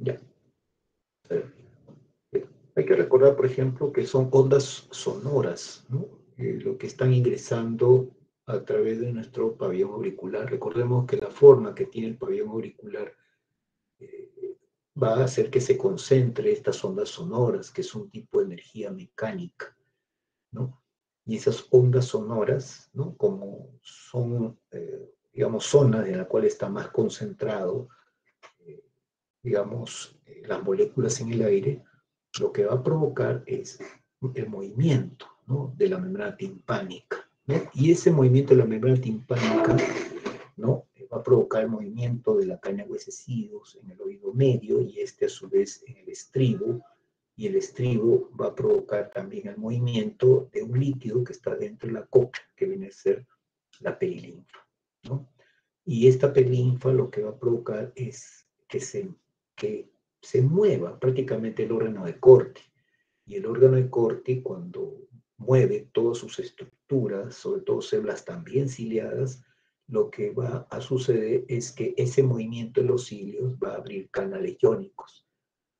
Ya. Hay que recordar, por ejemplo, que son ondas sonoras, ¿no? Lo que están ingresando a través de nuestro pabellón auricular. Recordemos que la forma que tiene el pabellón auricular va a hacer que se concentre estas ondas sonoras, que es un tipo de energía mecánica, ¿no? Y esas ondas sonoras, ¿no? Como son, digamos, zonas en las cuales está más concentrado, eh, digamos, las moléculas en el aire, lo que va a provocar es el movimiento, ¿no? De la membrana timpánica, ¿no? Y ese movimiento de la membrana timpánica, ¿no? Va a provocar el movimiento de la caña huesecillos en el oído medio y este a su vez en el estribo, y el estribo va a provocar también el movimiento de un líquido que está dentro de la cóclea, que viene a ser la perilinfa, ¿no? Y esta perilinfa lo que va a provocar es que se mueva prácticamente el órgano de Corti. Y el órgano de Corti, cuando mueve todas sus estructuras, sobre todo células también ciliadas, lo que va a suceder es que ese movimiento de los cilios va a abrir canales iónicos.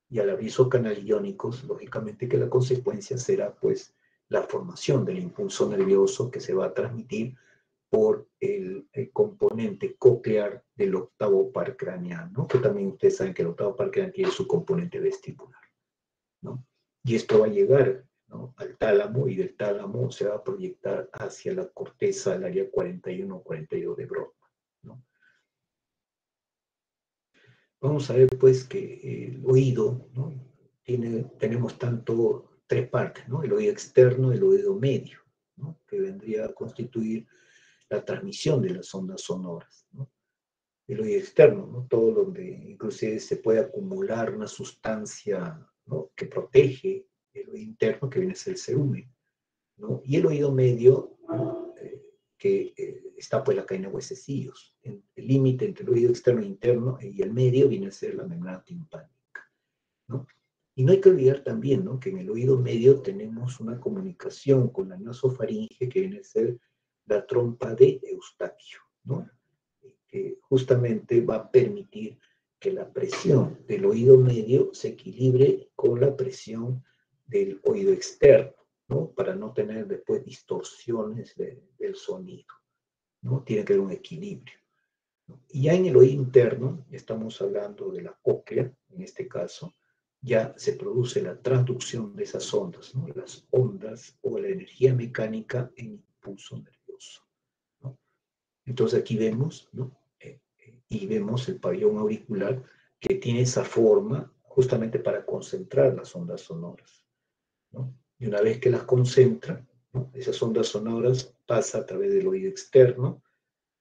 Y al abrir esos canales iónicos, lógicamente que la consecuencia será pues la formación del impulso nervioso que se va a transmitir por el componente coclear del octavo par craneal, ¿no? Que también ustedes saben que el octavo par craneal tiene su componente vestibular, ¿no? Y esto va a llegar, ¿no? Al tálamo, y del tálamo se va a proyectar hacia la corteza del área 41-42 de Brodmann, ¿no? Vamos a ver pues que el oído, ¿no? Tenemos tres partes, ¿no? El oído externo, el oído medio, ¿no? Que vendría a constituir la transmisión de las ondas sonoras, ¿no? El oído externo, ¿no? Todo donde inclusive se puede acumular una sustancia, ¿no? Que protege el oído interno, que viene a ser el cerumen, ¿no? Y el oído medio, ¿no? Que está pues la cadena de huesecillos. El límite entre el oído externo e interno y el medio viene a ser la membrana timpánica, ¿no? Y no hay que olvidar también, ¿no? Que en el oído medio tenemos una comunicación con la nasofaringe que viene a ser la trompa de Eustaquio, ¿no? Que justamente va a permitir que la presión del oído medio se equilibre con la presión del oído externo, ¿no? Para no tener después distorsiones del sonido, ¿no? Tiene que haber un equilibrio, ¿no? Y ya en el oído interno, estamos hablando de la cóclea, en este caso, ya se produce la transducción de esas ondas, ¿no? Las ondas o la energía mecánica en impulso nervioso, ¿no? Entonces aquí vemos, ¿no? Y vemos el pabellón auricular que tiene esa forma justamente para concentrar las ondas sonoras, ¿no? Y una vez que las concentra, ¿no? Esas ondas sonoras pasan a través del oído externo,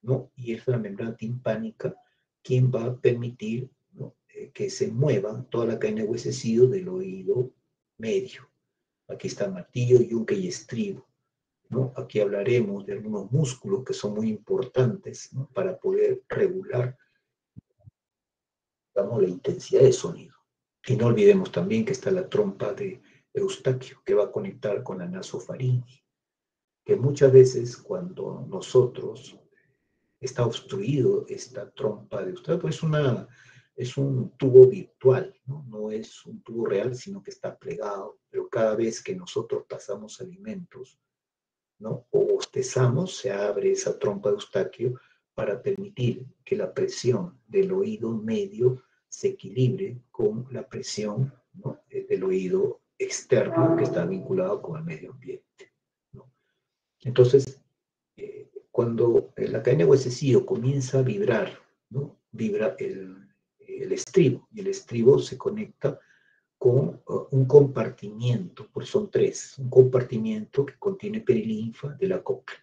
¿no? Y es la membrana timpánica quien va a permitir, ¿no? Que se mueva toda la cadena de huesecillos del oído medio. Aquí está martillo, yunque y estribo, ¿no? Aquí hablaremos de algunos músculos que son muy importantes, ¿no? Para poder regular, digamos, la intensidad de sonido. Y no olvidemos también que está la trompa de Eustaquio, que va a conectar con la nasofaringe, que muchas veces cuando nosotros está obstruido esta trompa de Eustaquio, pues es un tubo virtual, ¿no? No es un tubo real, sino que está plegado, pero cada vez que nosotros pasamos alimentos, ¿no? O bostezamos, se abre esa trompa de Eustaquio para permitir que la presión del oído medio se equilibre con la presión, ¿no? Del oído externo que está vinculado con el medio ambiente, ¿no? Entonces, cuando la cadena de huesecillo comienza a vibrar, ¿no? Vibra el estribo, y el estribo se conecta con un compartimiento, pues son tres, un compartimiento que contiene perilinfa de la cóclea.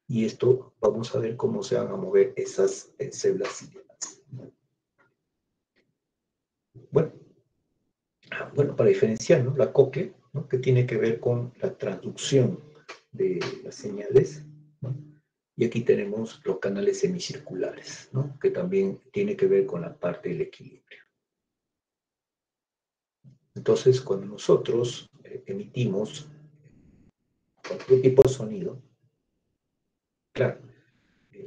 Y esto vamos a ver cómo se van a mover esas células ciliadas. Bueno, para diferenciar, ¿no? La cóclea, ¿no? Que tiene que ver con la transducción de las señales, ¿no? Y aquí tenemos los canales semicirculares, ¿no? Que también tiene que ver con la parte del equilibrio. Entonces, cuando nosotros emitimos cualquier tipo de sonido, claro,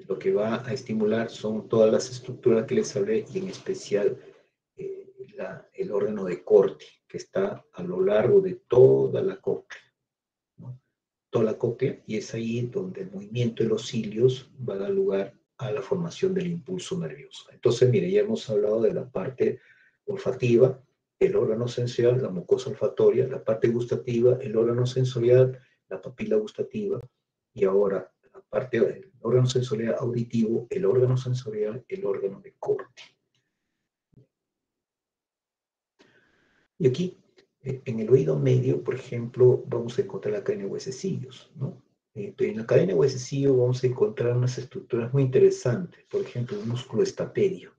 lo que va a estimular son todas las estructuras que les hablé y en especial el órgano de corte, que está a lo largo de toda la cóclea, ¿no? Toda la cóclea, y es ahí donde el movimiento de los cilios va a dar lugar a la formación del impulso nervioso. Entonces, mire, ya hemos hablado de la parte olfativa, el órgano sensorial, la mucosa olfatoria, la parte gustativa, el órgano sensorial, la papila gustativa, y ahora la parte del órgano sensorial auditivo, el órgano sensorial, el órgano de corte. Y aquí, en el oído medio, por ejemplo, vamos a encontrar la cadena de huesecillos, ¿no? En la cadena de huesecillos vamos a encontrar unas estructuras muy interesantes, por ejemplo, el músculo estapedio,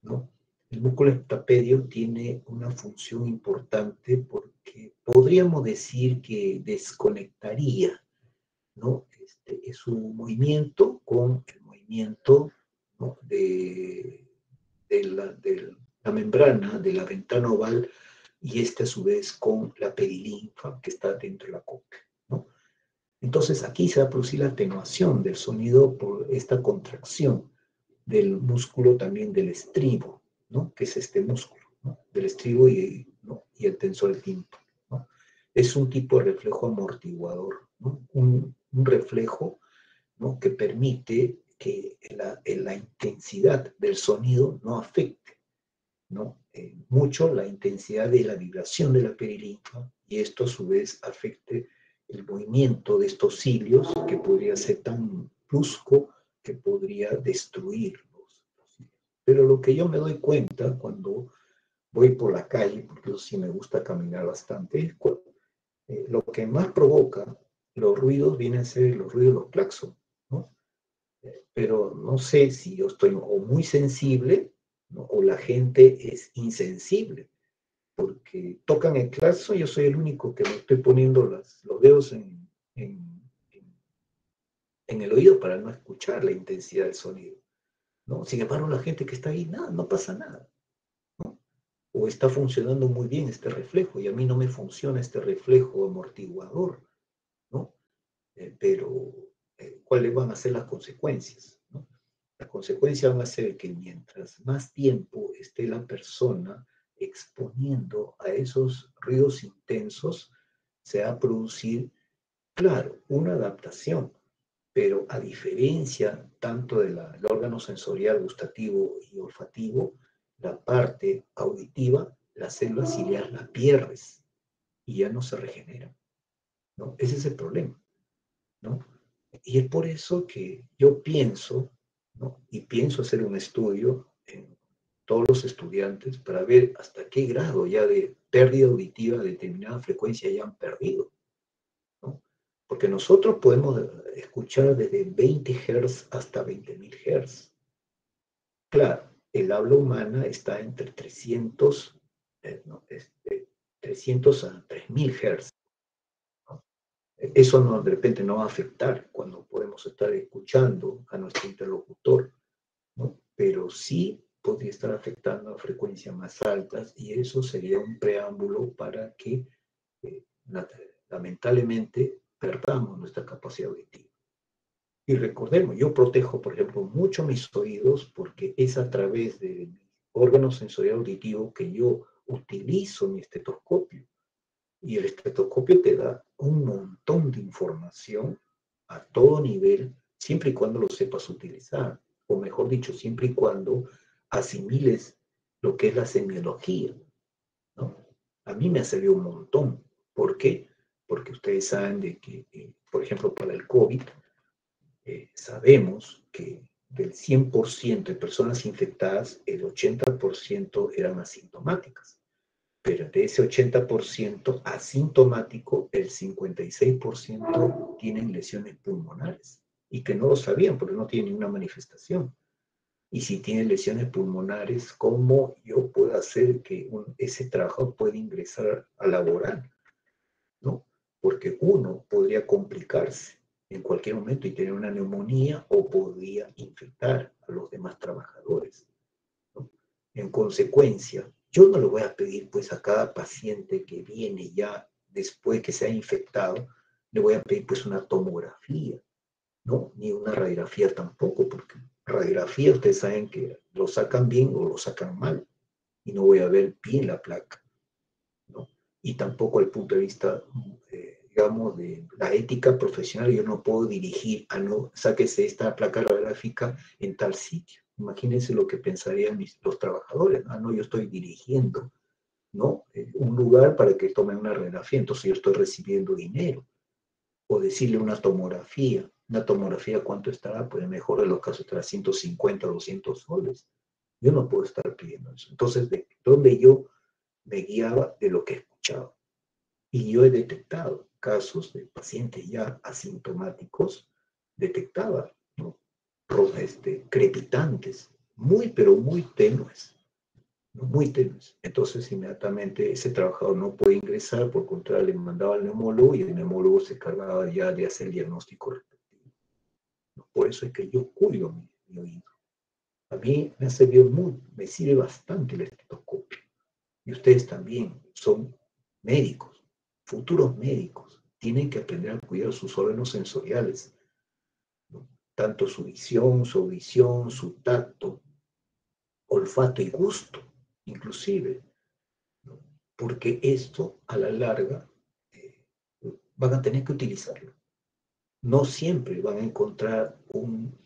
¿no? El músculo estapedio tiene una función importante porque podríamos decir que desconectaría, ¿no? Es su movimiento con el movimiento, ¿no? de la membrana de la ventana oval, y a su vez con la perilinfa que está dentro de la cóclea, ¿no? Entonces aquí se va a producir la atenuación del sonido por esta contracción del músculo también del estribo, ¿no? Que es este músculo, ¿no? Del estribo ¿no? Y el tensor del tímpano, ¿no? Es un tipo de reflejo amortiguador, ¿no? Un reflejo, ¿no? Que permite que la intensidad del sonido no afecte, ¿no? Mucho la intensidad de la vibración de la perilinfa, y esto a su vez afecte el movimiento de estos cilios, que podría ser tan brusco que podría destruir los cilios. Pero lo que yo me doy cuenta cuando voy por la calle, porque yo sí me gusta caminar bastante, es lo que más provoca los ruidos vienen a ser los ruidos de los claxons, ¿no? Pero no sé si yo estoy o muy sensible, ¿no? O la gente es insensible, porque tocan el claxon, yo soy el único que me estoy poniendo los dedos en el oído para no escuchar la intensidad del sonido, ¿no? Sin embargo, la gente que está ahí, nada, no pasa nada, ¿no? O está funcionando muy bien este reflejo, y a mí no me funciona este reflejo amortiguador, ¿no? Pero, ¿cuáles van a ser las consecuencias, ¿no? Las consecuencias van a ser que mientras más tiempo esté la persona exponiendo a esos ruidos intensos, se va a producir, claro, una adaptación, pero a diferencia tanto del órgano sensorial, gustativo y olfativo, la parte auditiva, la célula ciliar la pierdes y ya no se regenera, ¿no? Ese es el problema, ¿no? Y es por eso que yo pienso, ¿no? Y pienso hacer un estudio en todos los estudiantes para ver hasta qué grado ya de pérdida auditiva de determinada frecuencia ya han perdido, ¿no? Porque nosotros podemos escuchar desde 20 Hz hasta 20.000 Hz. Claro, el habla humana está entre 300, no, 300 a 3.000 Hz, ¿no? Eso no, de repente no va a afectar cuando podemos estar escuchando a nuestro interlocutor, ¿no? Pero sí podría estar afectando a frecuencias más altas, y eso sería un preámbulo para que eh, lamentablemente perdamos nuestra capacidad auditiva. Y recordemos, yo protejo, por ejemplo, mucho mis oídos porque es a través de mi órgano sensorial auditivo que yo utilizo mi estetoscopio. Y el estetoscopio te da un montón de información a todo nivel, siempre y cuando lo sepas utilizar. O mejor dicho, siempre y cuando asimiles lo que es la semiología, ¿no? A mí me ha servido un montón. ¿Por qué? Porque ustedes saben de que, por ejemplo, para el COVID, sabemos que del 100% de personas infectadas, el 80% eran asintomáticas. Pero de ese 80% asintomático, el 56% tienen lesiones pulmonares, y que no lo sabían porque no tienen ninguna manifestación. Y si tienen lesiones pulmonares, ¿cómo yo puedo hacer que ese trabajador pueda ingresar a laborar, ¿no? Porque uno podría complicarse en cualquier momento y tener una neumonía, o podría infectar a los demás trabajadores, ¿no? En consecuencia, yo no le voy a pedir pues a cada paciente que viene ya después que se ha infectado, le voy a pedir pues una tomografía, ¿no? Ni una radiografía tampoco, porque radiografía ustedes saben que lo sacan bien o lo sacan mal, y no voy a ver bien la placa, ¿no? Y tampoco el punto de vista, digamos, de la ética profesional, yo no puedo dirigir a no, sáquese esta placa radiográfica en tal sitio. Imagínense lo que pensarían los trabajadores. Ah, no, yo estoy dirigiendo, ¿no? Un lugar para que tomen una radiografía, entonces yo estoy recibiendo dinero. O decirle una tomografía ¿cuánto estará? Pues mejor en los casos estará 150 o 200 soles. Yo no puedo estar pidiendo eso. Entonces, ¿de dónde yo me guiaba? De lo que escuchaba. Y yo he detectado casos de pacientes ya asintomáticos, detectaba, ¿no? Crepitantes, muy, pero muy tenues, ¿no? Muy tenues. Entonces, inmediatamente ese trabajador no puede ingresar, por contra le mandaba al neumólogo y el neumólogo se encargaba ya de hacer el diagnóstico respectivo, ¿no? Por eso es que yo cuido mi oído. A mí me ha servido me sirve bastante el estetoscopio. Y ustedes también son médicos, futuros médicos. Tienen que aprender a cuidar sus órganos sensoriales, ¿no? Tanto su visión, su audición, su tacto, olfato y gusto, inclusive, ¿no? Porque esto a la larga eh, van a tener que utilizarlo. No siempre van a encontrar un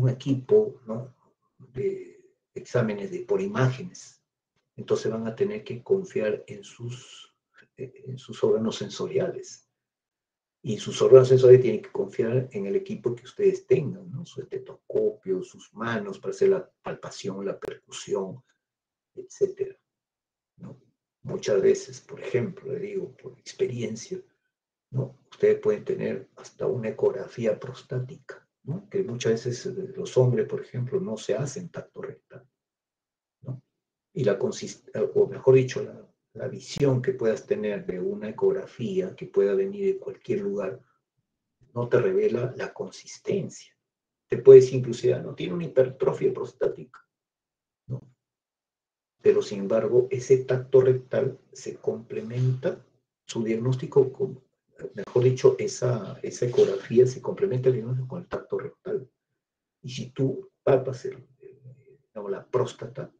equipo, ¿no? De exámenes por imágenes. Entonces van a tener que confiar en sus órganos sensoriales. Y sus órganos sensoriales tienen que confiar en el equipo que ustedes tengan, ¿no? Su estetoscopio, sus manos para hacer la palpación, la percusión, etcétera, ¿no? Muchas veces, por ejemplo, le digo por experiencia, ¿no? Ustedes pueden tener hasta una ecografía prostática, ¿no? Que muchas veces los hombres, por ejemplo, no se hacen tacto rectal, ¿no? Y o mejor dicho, la visión que puedas tener de una ecografía que pueda venir de cualquier lugar no te revela la consistencia. Te puede decir inclusive, no tiene una hipertrofia prostática, ¿no? Pero sin embargo, ese tacto rectal se complementa, su diagnóstico, mejor dicho, esa ecografía se complementa el diagnóstico con el tacto rectal. Y si tú palpas la próstata,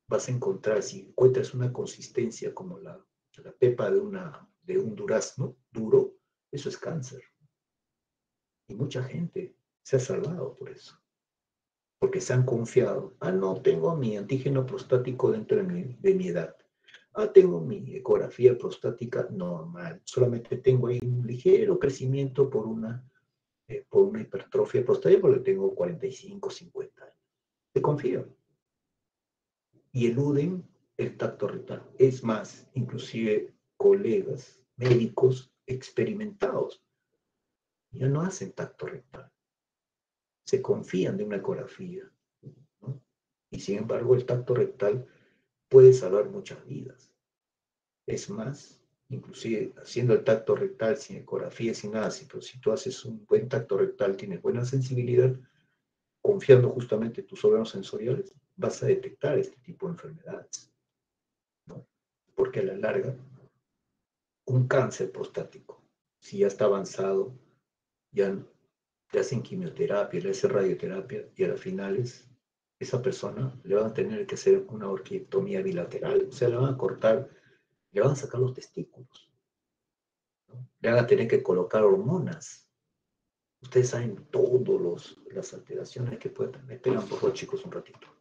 vas a encontrar, si encuentras una consistencia como la pepa de un durazno duro, eso es cáncer. Y mucha gente se ha salvado por eso, porque se han confiado. Ah, no, tengo mi antígeno prostático dentro de mi edad. Ah, tengo mi ecografía prostática normal. Solamente tengo ahí un ligero crecimiento por una hipertrofia prostática porque tengo 45, 50 años. Se confían y eluden el tacto rectal. Es más, inclusive colegas médicos experimentados ya no hacen tacto rectal. Se confían de una ecografía, ¿no? Y sin embargo, el tacto rectal puede salvar muchas vidas. Es más, inclusive haciendo el tacto rectal sin ecografía, sin nada, pero si tú haces un buen tacto rectal, tienes buena sensibilidad, confiando justamente en tus órganos sensoriales, vas a detectar este tipo de enfermedades, ¿no? Porque a la larga, un cáncer prostático, si ya está avanzado, ya le hacen quimioterapia, le hacen radioterapia y a las finales esa persona le van a tener que hacer una orquiectomía bilateral, o sea, le van a cortar, le van a sacar los testículos, ¿no? Le van a tener que colocar hormonas. Ustedes saben todas las alteraciones que pueden tener. Me esperan, por favor, chicos, un ratito.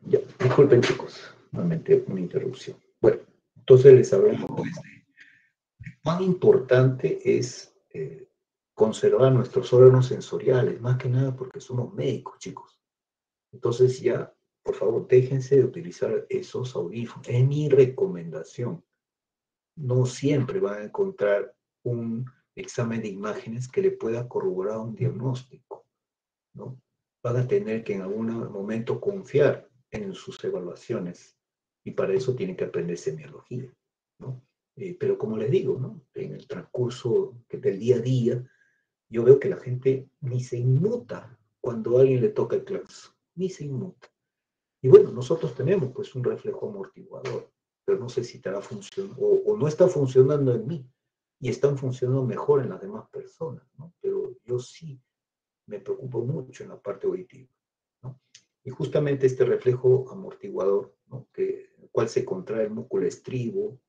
Ya, disculpen chicos, nuevamente una interrupción. Bueno, entonces les hablamos pues, de cuán importante es conservar nuestros órganos sensoriales, más que nada porque somos médicos, chicos. Entonces ya, por favor, déjense de utilizar esos audífonos. Es mi recomendación. No siempre van a encontrar un examen de imágenes que le pueda corroborar un diagnóstico, ¿no? Van a tener que en algún momento confiar en sus evaluaciones y para eso tienen que aprender semiología, ¿no? Pero como les digo, ¿no? En el transcurso del día a día, yo veo que la gente ni se inmuta cuando a alguien le toca el claxon, ni se inmuta. Y bueno, nosotros tenemos pues un reflejo amortiguador, pero no sé si estará funcionando o no está funcionando en mí y están funcionando mejor en las demás personas, ¿no? Pero yo sí me preocupo mucho en la parte auditiva, ¿no? Y justamente este reflejo amortiguador, ¿no? El cual se contrae el músculo estribo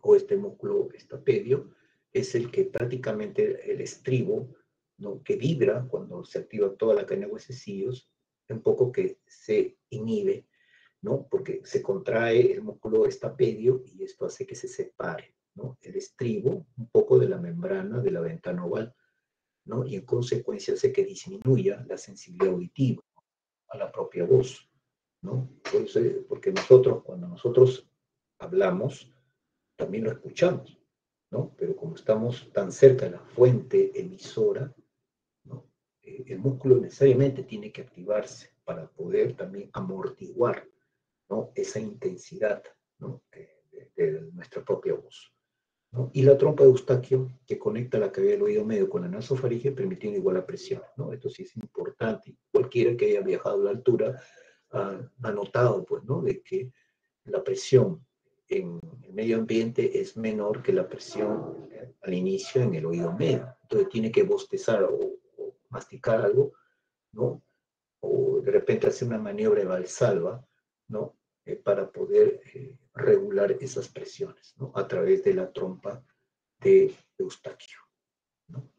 o este músculo estapedio, es el que prácticamente el estribo, ¿no? Que vibra cuando se activa toda la cadena de huesecillos, un poco que se inhibe, ¿no? Porque se contrae el músculo estapedio y esto hace que se separe, ¿no? El estribo un poco de la membrana de la ventana oval, ¿no? Y en consecuencia hace que disminuya la sensibilidad auditiva a la propia voz, ¿no? Porque nosotros, cuando nosotros hablamos, también lo escuchamos, ¿no? Pero como estamos tan cerca de la fuente emisora, ¿no? El músculo necesariamente tiene que activarse para poder también amortiguar, ¿no? Esa intensidad, ¿no? De nuestra propia voz, ¿no? Y la trompa de Eustaquio, que conecta la cavidad del oído medio con la nasofaringe, permitiendo igual la presión, ¿no? Esto sí es importante. Cualquiera que haya viajado a la altura ha notado, pues, ¿no? De que la presión en el medio ambiente es menor que la presión al inicio en el oído medio. Entonces tiene que bostezar o masticar algo, ¿no? O de repente hacer una maniobra de valsalva, ¿no? Para poder regular esas presiones, ¿no? A través de la trompa de Eustaquio, ¿no?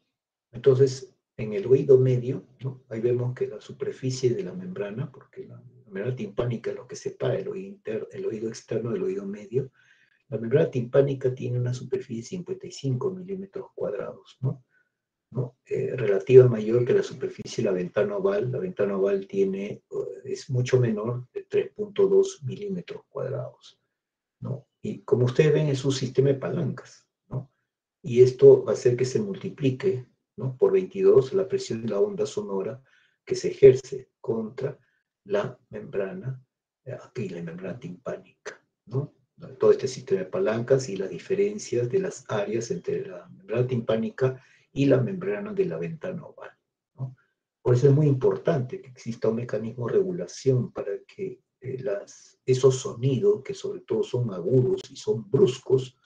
Entonces, en el oído medio, ¿no? Ahí vemos que la superficie de la membrana, porque la membrana timpánica es lo que separa el oído externo del oído medio, la membrana timpánica tiene una superficie de 55 milímetros cuadrados, ¿no? ¿No? Relativa mayor que la superficie de la ventana oval. La ventana oval es mucho menor, de 3.2 milímetros cuadrados, ¿no? Y como ustedes ven, es un sistema de palancas, ¿no? Y esto va a hacer que se multiplique, ¿no? Por 22 la presión de la onda sonora que se ejerce contra la membrana, aquí la membrana timpánica, ¿no? Todo este sistema de palancas y las diferencias de las áreas entre la membrana timpánica y la membrana de la ventana oval, ¿no? Por eso es muy importante que exista un mecanismo de regulación para que esos sonidos, que sobre todo son agudos y son bruscos,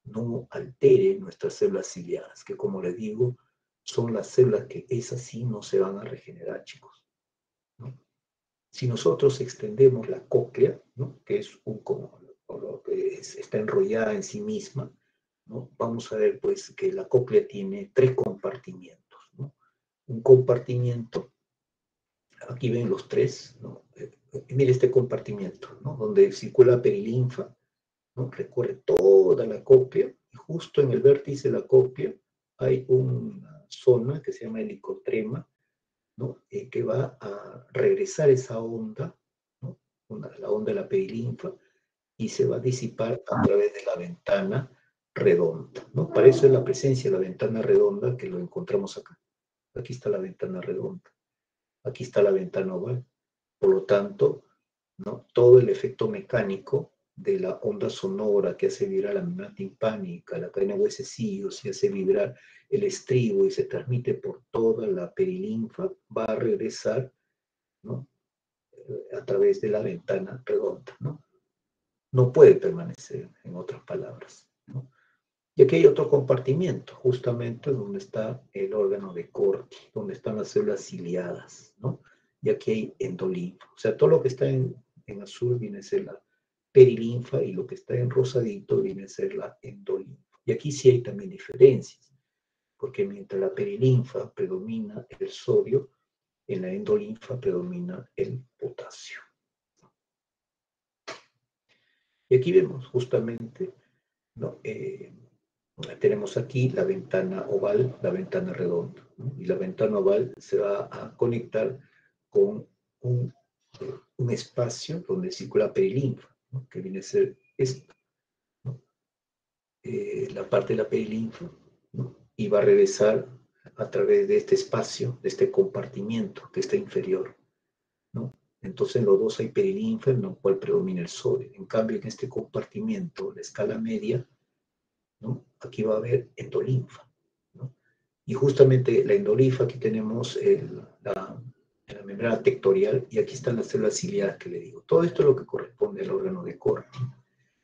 no alteren nuestras células ciliadas, que como les digo, son las células que esas sí no se van a regenerar, chicos, ¿no? Si nosotros extendemos la cóclea, ¿no? Que es está enrollada en sí misma, ¿no? Vamos a ver pues que la cóclea tiene tres compartimientos, ¿no? Un compartimiento, aquí ven los tres, ¿no? Mire este compartimiento, ¿no? Donde circula perilinfa, ¿no? Recorre toda la cóclea y justo en el vértice de la cóclea hay una zona que se llama helicotrema, ¿no? Que va a regresar esa onda, ¿no? La onda de la perilinfa, y se va a disipar a través de la ventana redonda, ¿no? Para eso es la presencia de la ventana redonda que lo encontramos acá. Aquí está la ventana redonda, aquí está la ventana oval. Por lo tanto, ¿no? Todo el efecto mecánico de la onda sonora que hace vibrar la membrana timpánica, la cadena de huesecillos y hace vibrar el estribo y se transmite por toda la perilinfa, va a regresar, ¿no? A través de la ventana redonda, ¿no? No puede permanecer, en otras palabras, ¿no? Y aquí hay otro compartimiento, justamente donde está el órgano de Corti, donde están las células ciliadas, ¿no? Y aquí hay endolinfa. O sea, todo lo que está en azul viene a ser la perilinfa y lo que está en rosadito viene a ser la endolinfa. Y aquí sí hay también diferencias, porque mientras la perilinfa predomina el sodio, en la endolinfa predomina el potasio, Y aquí vemos justamente, ¿no? Tenemos aquí la ventana oval, la ventana redonda, ¿no? Y la ventana oval se va a conectar con un espacio donde circula perilinfa, ¿no? Que viene a ser esto, ¿no? La parte de la perilinfa, ¿no? Y va a regresar a través de este espacio, de este compartimiento que está inferior, ¿no? Entonces en los dos hay perilinfa, en lo cual predomina el sodio. En cambio, en este compartimiento, la escala media, ¿no? Aquí va a haber endolinfa, ¿no? Y justamente la endolinfa, aquí tenemos la membrana tectorial y aquí están las células ciliadas que le digo. Todo esto es lo que corresponde al órgano de Corti.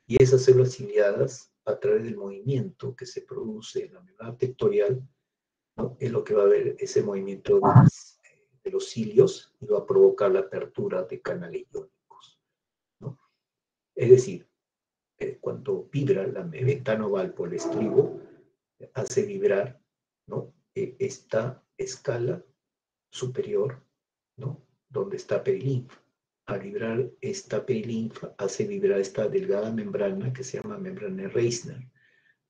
Y esas células ciliadas, a través del movimiento que se produce en la membrana tectorial, ¿no? Es lo que va a haber ese movimiento de los cilios y va a provocar la apertura de canales iónicos, ¿no? Es decir, cuando vibra la ventana oval por el estribo, hace vibrar, ¿no? Esta escala superior, ¿no? Donde está perilinfa. Al vibrar esta perilinfa, hace vibrar esta delgada membrana que se llama membrana de Reisner.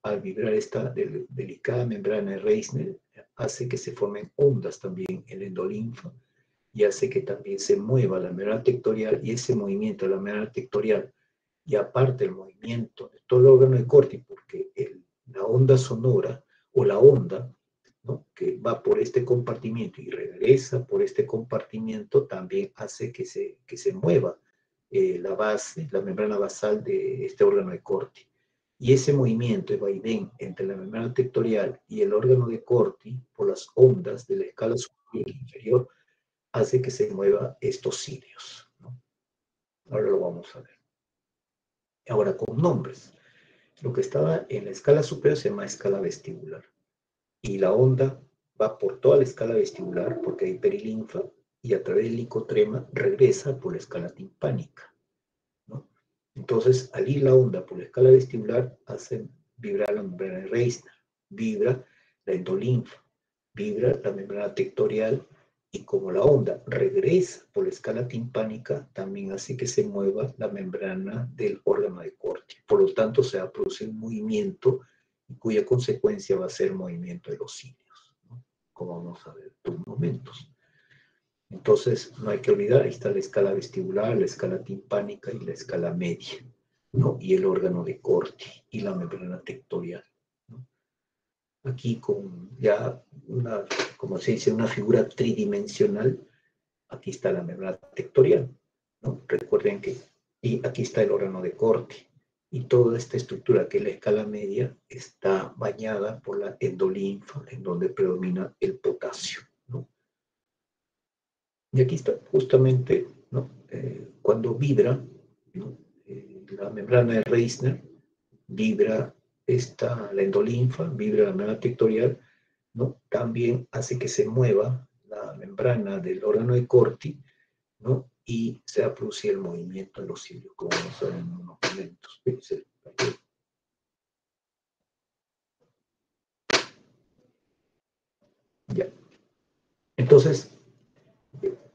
Al vibrar esta delicada membrana de Reisner, hace que se formen ondas también en la endolinfa y hace que también se mueva la membrana tectorial, y ese movimiento de la membrana tectorial, y aparte el movimiento de todo el órgano de Corti, porque la onda sonora o la onda, ¿no? Que va por este compartimiento y regresa por este compartimiento, también hace que se mueva la base, la membrana basal de este órgano de Corti. Y ese movimiento de vaivén entre la membrana tectorial y el órgano de Corti, por las ondas de la escala superior e inferior, hace que se mueva estos cilios, ¿no? Ahora lo vamos a ver. Ahora con nombres. Lo que estaba en la escala superior se llama escala vestibular. Y la onda va por toda la escala vestibular porque hay perilinfa y a través del licotrema regresa por la escala timpánica, ¿no? Entonces, al ir la onda por la escala vestibular, hace vibrar la membrana de Reisner, vibra la endolinfa, vibra la membrana tectorial, y como la onda regresa por la escala timpánica, también hace que se mueva la membrana del órgano de Corti. Por lo tanto, se va a producir un movimiento cuya consecuencia va a ser el movimiento de los cilios, ¿no? Como vamos a ver en unos momentos. Entonces, no hay que olvidar, ahí está la escala vestibular, la escala timpánica y la escala media, ¿no? Y el órgano de Corti y la membrana tectorial, ¿no? Aquí con ya una, como se dice, una figura tridimensional, aquí está la membrana tectorial, ¿no? Recuerden que, y aquí está el órgano de Corti, y toda esta estructura que es la escala media está bañada por la endolinfa, en donde predomina el potasio, ¿no? Y aquí está justamente, ¿no? Cuando vibra, ¿no? La membrana de Reisner, vibra la endolinfa, vibra la membrana tectorial, ¿no? También hace que se mueva la membrana del órgano de Corti, ¿no? Y se va a producir el movimiento de los cilios, como vamos a ver en unos momentos. Ya. Entonces,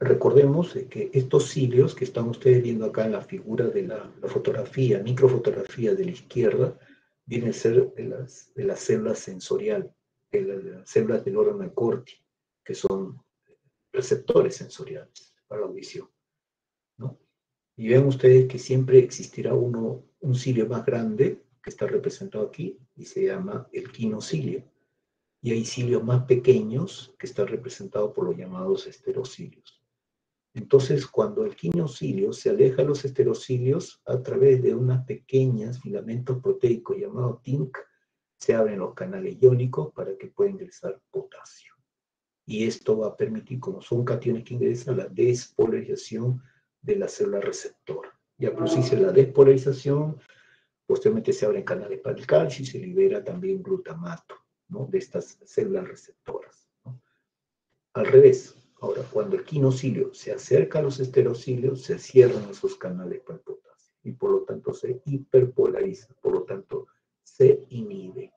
recordemos que estos cilios que están ustedes viendo acá en la figura de la fotografía, microfotografía de la izquierda, vienen a ser de las células sensoriales, de las células del órgano de Corti, que son receptores sensoriales para la audición, ¿no? Y vean ustedes que siempre existirá un cilio más grande, que está representado aquí, y se llama el quinocilio. Y hay cilios más pequeños, que están representados por los llamados esterocilios. Entonces, cuando el quinocilio se aleja de los esterocilios, a través de unas pequeñas filamentos proteicos llamados TINC, se abren los canales iónicos para que pueda ingresar potasio. Y esto va a permitir, como son cationes que ingresan, la despolarización de la célula receptora. Y al producirse la despolarización, posteriormente se abren canales para el calcio y se libera también glutamato, ¿no? De estas células receptoras, ¿no? Al revés, ahora cuando el quinocilio se acerca a los esterocilios, se cierran esos canales para el potasio y por lo tanto se hiperpolariza, por lo tanto se inhibe,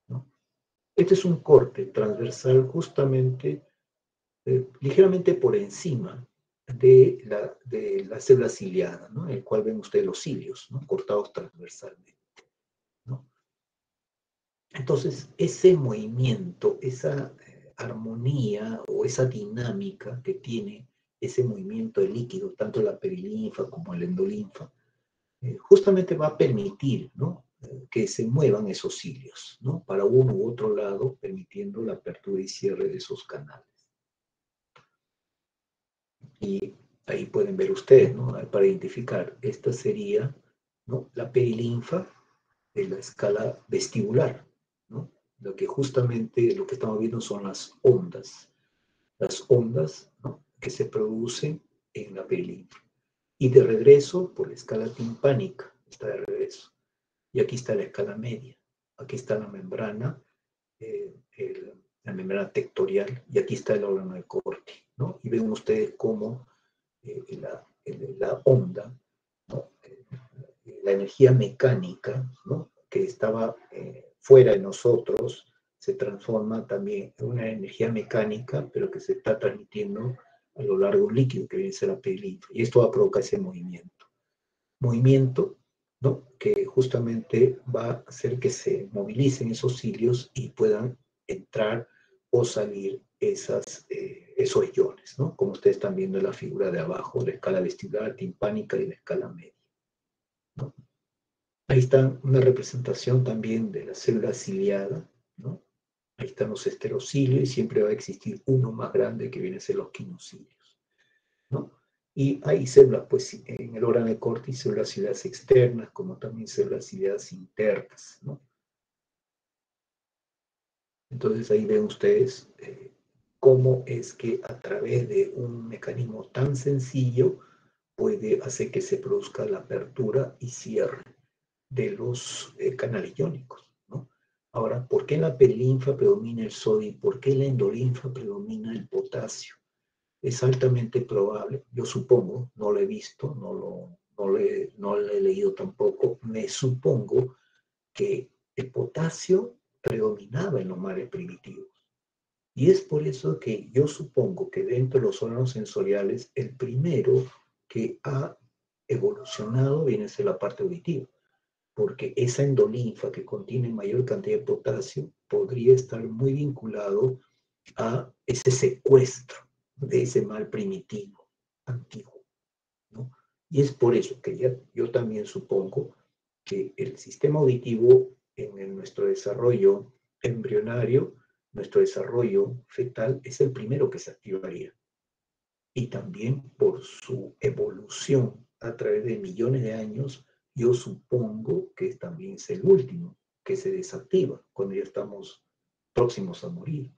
¿no? Este es un corte transversal justamente ligeramente por encima de la célula ciliada, ¿no? En el cual ven ustedes los cilios, ¿no? Cortados transversalmente, ¿no? Entonces, ese movimiento, esa armonía o esa dinámica que tiene ese movimiento de líquido, tanto la perilinfa como el endolinfa, justamente va a permitir, ¿no? Que se muevan esos cilios, ¿no? Para uno u otro lado, permitiendo la apertura y cierre de esos canales. Y ahí pueden ver ustedes, ¿no? Para identificar, esta sería, ¿no? La perilinfa de la escala vestibular, ¿no? Lo que justamente lo que estamos viendo son las ondas, ¿no? Que se producen en la perilinfa. Y de regreso por la escala timpánica, está de regreso. Y aquí está la escala media, aquí está la membrana, la membrana tectorial, y aquí está el órgano de Corti, ¿no? Y ven ustedes cómo la onda, ¿no? La energía mecánica, ¿no? Que estaba fuera de nosotros, se transforma también en una energía mecánica, pero que se está transmitiendo a lo largo de un líquido que viene a ser la perilinfa. Y esto va a provocar ese movimiento. Movimiento, ¿no? Que justamente va a hacer que se movilicen esos cilios y puedan entrar o salir esos iones, ¿no? Como ustedes están viendo en la figura de abajo, la escala vestibular, timpánica y la escala media, ¿no? Ahí está una representación también de la célula ciliada, ¿no? Ahí están los esterocilios y siempre va a existir uno más grande que viene a ser los quinocilios, ¿no? Y hay células, pues, en el órgano de Corti, células ciliadas externas, como también células ciliadas internas, ¿no? Entonces ahí ven ustedes cómo es que a través de un mecanismo tan sencillo puede hacer que se produzca la apertura y cierre de los canales iónicos, ¿no? Ahora, ¿por qué en la perilinfa predomina el sodio y por qué en la endolinfa predomina el potasio? Es altamente probable, yo supongo, no lo he visto, no lo he leído tampoco, me supongo que el potasio predominaba en los mares primitivos. Y es por eso que yo supongo que dentro de los órganos sensoriales, el primero que ha evolucionado viene a ser la parte auditiva, porque esa endolinfa que contiene mayor cantidad de potasio podría estar muy vinculado a ese secuestro de ese mal primitivo, antiguo, ¿no? Y es por eso que yo también supongo que el sistema auditivo nuestro desarrollo embrionario, nuestro desarrollo fetal, es el primero que se activaría. Y también por su evolución a través de millones de años, yo supongo que también es el último que se desactiva cuando ya estamos próximos a morir,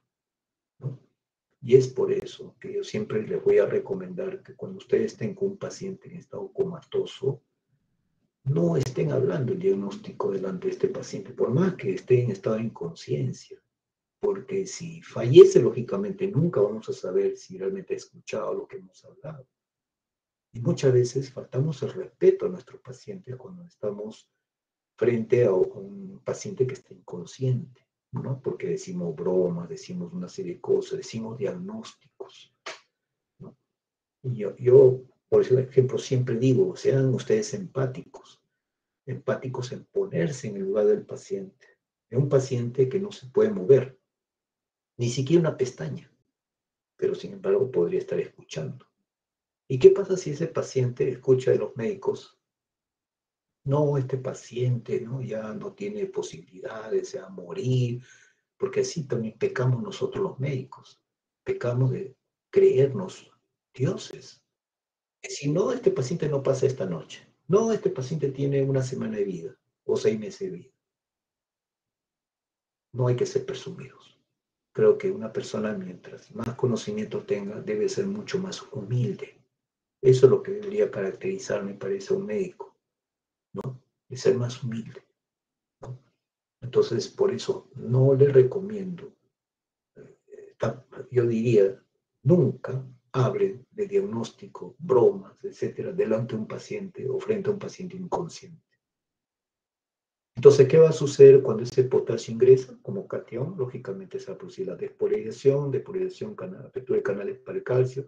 ¿no? Y es por eso que yo siempre les voy a recomendar que cuando ustedes estén con un paciente en estado comatoso, no estén hablando el diagnóstico delante de este paciente, por más que esté en estado de inconsciencia, porque si fallece, lógicamente nunca vamos a saber si realmente ha escuchado lo que hemos hablado. Y muchas veces faltamos el respeto a nuestros pacientes cuando estamos frente a un paciente que está inconsciente, ¿no? Porque decimos bromas, decimos una serie de cosas, decimos diagnósticos, ¿no? Y yo, por ejemplo, siempre digo, sean ustedes empáticos en ponerse en el lugar del paciente. Es un paciente que no se puede mover, ni siquiera una pestaña, pero sin embargo podría estar escuchando. ¿Y qué pasa si ese paciente escucha de los médicos? No, este paciente, ¿no? Ya no tiene posibilidades, se va a morir, porque así también pecamos nosotros los médicos. Pecamos de creernos dioses. Si no, este paciente no pasa esta noche. No, este paciente tiene una semana de vida o 6 meses de vida. No hay que ser presumidos. Creo que una persona, mientras más conocimiento tenga, debe ser mucho más humilde. Eso es lo que debería caracterizar, me parece, a un médico, ¿no? De ser más humilde, ¿no? Entonces, por eso no le recomiendo, yo diría, nunca hablen de diagnóstico, bromas, etcétera, delante de un paciente o frente a un paciente inconsciente. Entonces, ¿qué va a suceder cuando ese potasio ingresa como catión? Lógicamente se va a producir la despolarización, apertura de canales para el calcio,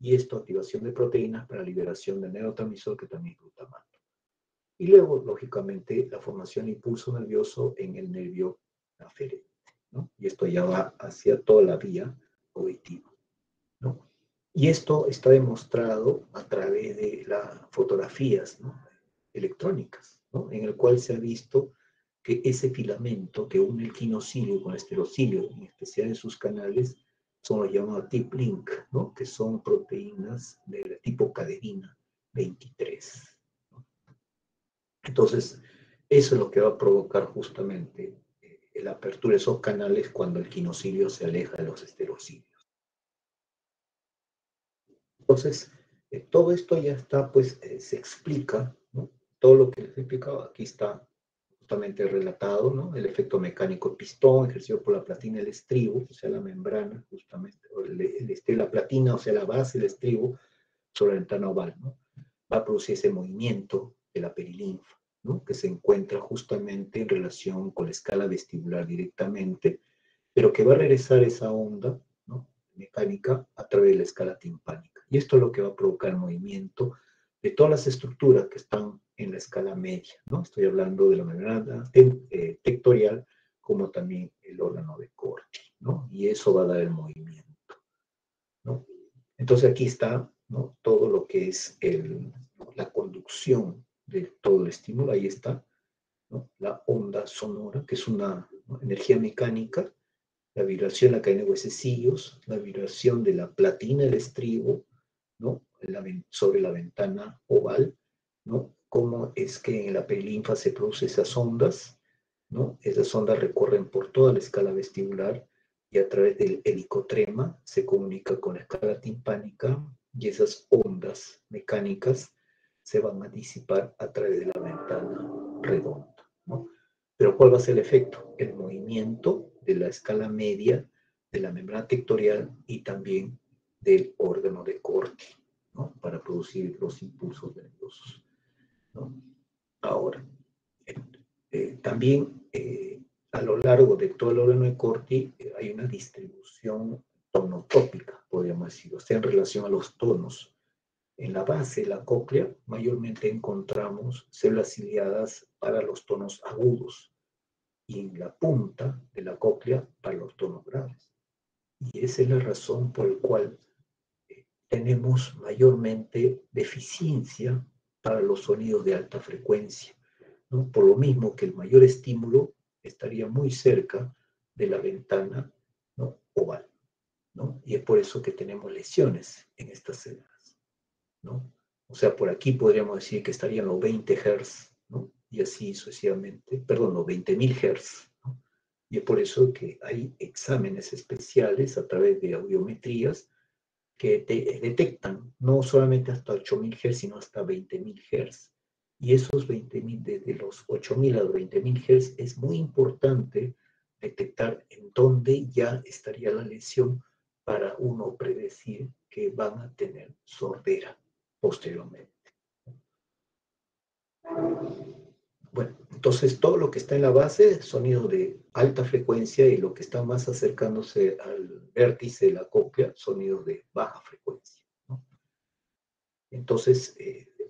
Y esto, activación de proteínas para liberación del neurotransmisor que también es glutamato. Y luego, lógicamente, la formación de impulso nervioso en el nervio aferente, ¿no? Y esto ya va hacia toda la vía auditiva, ¿no? Y esto está demostrado a través de las fotografías, ¿no?, electrónicas, ¿no?, en el cual se ha visto que ese filamento que une el quinocilio con el estereocilio, en especial en sus canales, son los llamados tip link, ¿no?, que son proteínas del tipo cadenina 23. ¿No? Entonces, eso es lo que va a provocar justamente la apertura de esos canales cuando el quinocilio se aleja de los estereocilios. Entonces, todo esto ya está, pues, se explica, ¿no? Todo lo que les he explicado aquí está justamente relatado, ¿no? El efecto mecánico pistón ejercido por la platina del estribo, o sea, la membrana, justamente, o la platina, o sea, la base del estribo sobre la ventana oval, ¿no? Va a producir ese movimiento de la perilinfa, ¿no?, que se encuentra justamente en relación con la escala vestibular directamente, pero que va a regresar esa onda, ¿no?, mecánica a través de la escala timpánica. Y esto es lo que va a provocar el movimiento de todas las estructuras que están en la escala media, ¿no? Estoy hablando de la membrana tectorial, como también el órgano de Corti, ¿no? Y eso va a dar el movimiento, ¿no? Entonces aquí está, ¿no?, todo lo que es la conducción de todo el estímulo. Ahí está, ¿no?, la onda sonora, que es una, ¿no?, energía mecánica, la vibración de la cadena de huesecillos, la vibración de la platina del estribo, ¿no?, sobre la ventana oval, ¿no? Cómo es que en la perilinfa se producen esas ondas, ¿no? Esas ondas recorren por toda la escala vestibular y a través del helicotrema se comunica con la escala timpánica y esas ondas mecánicas se van a disipar a través de la ventana redonda, ¿no? Pero ¿cuál va a ser el efecto? El movimiento de la escala media de la membrana tectorial y también del órgano de Corti, ¿no?, para producir los impulsos nerviosos, ¿no? Ahora, también a lo largo de todo el órgano de Corti hay una distribución tonotópica, podríamos decir, o sea, en relación a los tonos. En la base de la cóclea mayormente encontramos células ciliadas para los tonos agudos y en la punta de la cóclea para los tonos graves. Y esa es la razón por la cual tenemos mayormente deficiencia para los sonidos de alta frecuencia, ¿no? Por lo mismo que el mayor estímulo estaría muy cerca de la ventana, ¿no?, oval, ¿no? Y es por eso que tenemos lesiones en estas células, ¿no? O sea, por aquí podríamos decir que estarían los 20 Hz, ¿no?, y así sucesivamente, perdón, los 20.000 Hz, ¿no? Y es por eso que hay exámenes especiales a través de audiometrías que detectan no solamente hasta 8.000 Hz, sino hasta 20.000 Hz. Y esos 20.000, desde los 8.000 a los 20.000 Hz, es muy importante detectar en dónde ya estaría la lesión para uno predecir que van a tener sordera posteriormente. Bueno, entonces todo lo que está en la base, sonido de alta frecuencia, y lo que está más acercándose al vértice de la cóclea, sonidos de baja frecuencia, ¿no? Entonces,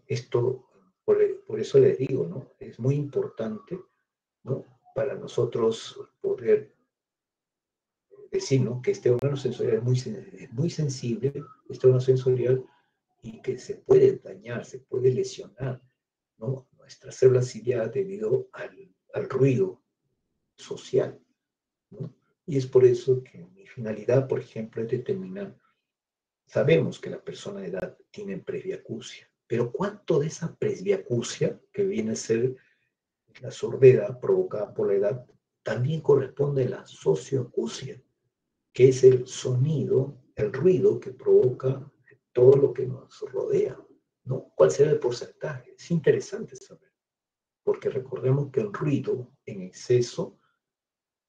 esto, por eso les digo, ¿no?, es muy importante, ¿no?, para nosotros poder decir, ¿no?, que este órgano sensorial es muy sensible, este órgano sensorial, y que se puede dañar, se puede lesionar, ¿no?, nuestras células ciliadas debido al ruido social, ¿no? Y es por eso que mi finalidad, por ejemplo, es determinar. Sabemos que la persona de edad tiene presbiacusia, pero ¿cuánto de esa presbiacusia, que viene a ser la sordera provocada por la edad, también corresponde a la socioacusia, que es el sonido, el ruido que provoca todo lo que nos rodea, ¿no? ¿Cuál será el porcentaje? Es interesante saber, porque recordemos que el ruido en exceso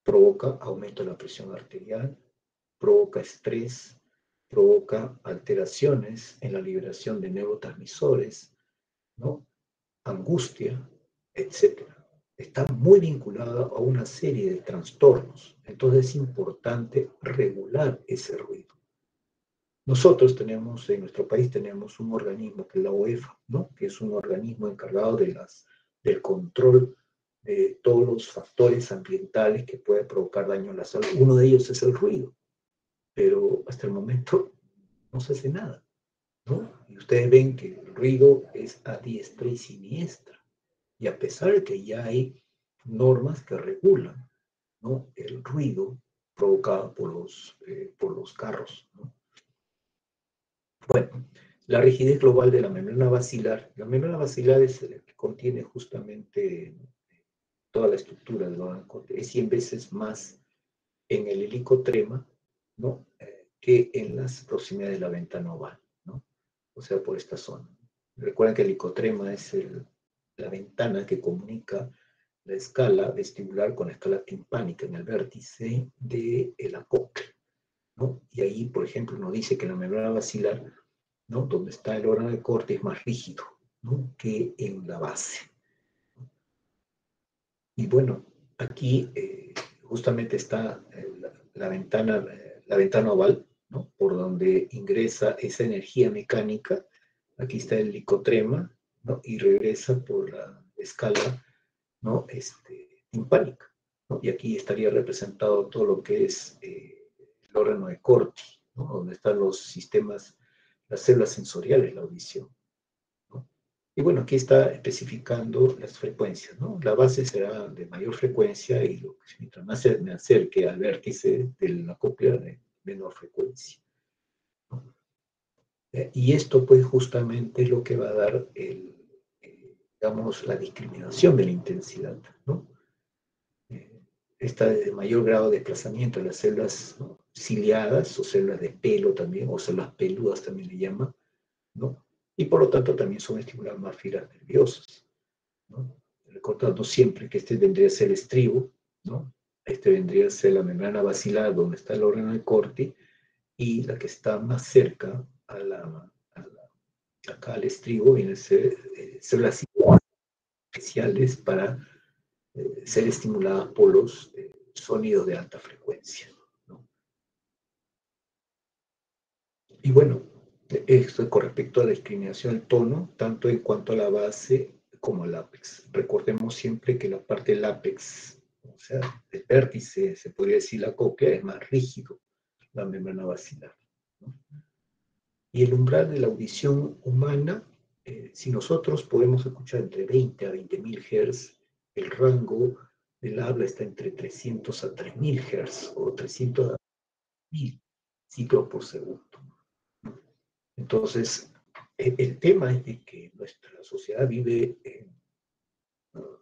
provoca aumento de la presión arterial, provoca estrés, provoca alteraciones en la liberación de neurotransmisores, ¿no?, angustia, etcétera. Está muy vinculada a una serie de trastornos. Entonces es importante regular ese ruido. Nosotros tenemos, en nuestro país tenemos un organismo que es la UEFA, ¿no? Que es un organismo encargado del control de todos los factores ambientales que pueden provocar daño a la salud. Uno de ellos es el ruido, pero hasta el momento no se hace nada, ¿no? Y ustedes ven que el ruido es a diestra y siniestra, y a pesar de que ya hay normas que regulan, ¿no?, el ruido provocado por los carros, ¿no? Bueno, la rigidez global de la membrana basilar es la que contiene justamente toda la estructura del órgano corte, es 100 veces más en el helicotrema, ¿no?, que en las proximidades de la ventana oval, ¿no? O sea, por esta zona. Recuerden que el helicotrema es la ventana que comunica la escala vestibular con la escala timpánica en el vértice de la cóclea, ¿no? Y ahí, por ejemplo, nos dice que la membrana basilar, ¿no?, donde está el órgano de corte, es más rígido, ¿no?, que en la base. Y bueno, aquí justamente está la ventana oval, ¿no?, por donde ingresa esa energía mecánica. Aquí está el licotrema, ¿no?, y regresa por la escala, ¿no?, timpánica, ¿no? Y aquí estaría representado todo lo que es el órgano de Corti, ¿no?, donde están los sistemas, las células sensoriales, la audición, ¿no? Y bueno, aquí está especificando las frecuencias, ¿no? La base será de mayor frecuencia y mientras más me acerque al vértice de la cóclea, de menor frecuencia, ¿no? Y esto pues justamente es lo que va a dar digamos, la discriminación de la intensidad, ¿no? Esta de mayor grado de desplazamiento de las células, ¿no?, ciliadas o células de pelo también, o células peludas también le llaman, ¿no? Y por lo tanto también son estimuladas más fibras nerviosas, ¿no? Recordando siempre que este vendría a ser el estribo, ¿no? Este vendría a ser la membrana basilar donde está el órgano de Corti, y la que está más cerca acá al estribo viene a ser células especiales para ser estimuladas por los sonidos de alta frecuencia, ¿no? Y bueno, esto con respecto a la discriminación del tono, tanto en cuanto a la base como al ápex. Recordemos siempre que la parte del ápex, o sea, el vértice, se podría decir la cóclea, es más rígido, la membrana basilar, ¿no? Y el umbral de la audición humana, si nosotros podemos escuchar entre 20 a 20.000 Hz, el rango del habla está entre 300 a 3.000 Hz o 300 a 1.000 ciclos por segundo. Entonces, el tema es de que nuestra sociedad vive en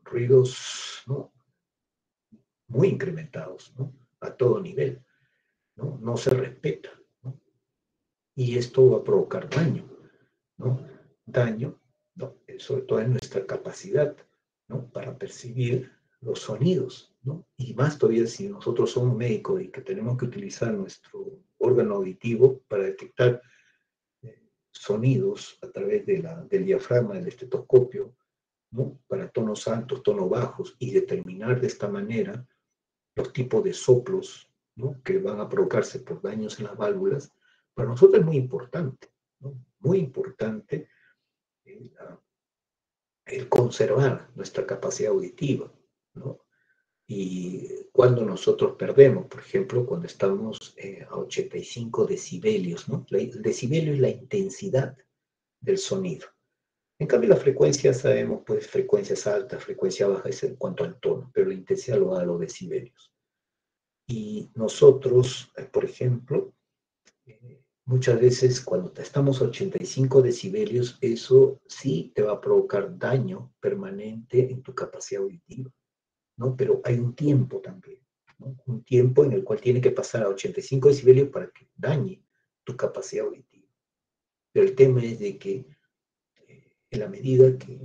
ruidos, ¿no?, muy incrementados, ¿no?, a todo nivel, ¿no? No se respeta, ¿no? Y esto va a provocar daño, ¿no? Daño, ¿no?, sobre todo en nuestra capacidad, ¿no?, para percibir los sonidos, ¿no? Y más todavía si nosotros somos médicos y que tenemos que utilizar nuestro órgano auditivo para detectar sonidos a través del diafragma, del estetoscopio, ¿no?, para tonos altos, tonos bajos, y determinar de esta manera los tipos de soplos, ¿no?, que van a provocarse por daños en las válvulas. Para nosotros es muy importante, ¿no?, muy importante el conservar nuestra capacidad auditiva, ¿no? Y cuando nosotros perdemos, por ejemplo, cuando estamos a 85 decibelios, ¿no? El decibelio es la intensidad del sonido. En cambio, la frecuencia, sabemos, pues frecuencias altas, frecuencia baja es en cuanto al tono, pero la intensidad lo da a los decibelios. Y nosotros, por ejemplo, muchas veces cuando estamos a 85 decibelios, eso sí te va a provocar daño permanente en tu capacidad auditiva, ¿no? Pero hay un tiempo también, ¿no? Un tiempo en el cual tiene que pasar a 85 decibelios para que dañe tu capacidad auditiva. Pero el tema es de que en la medida que,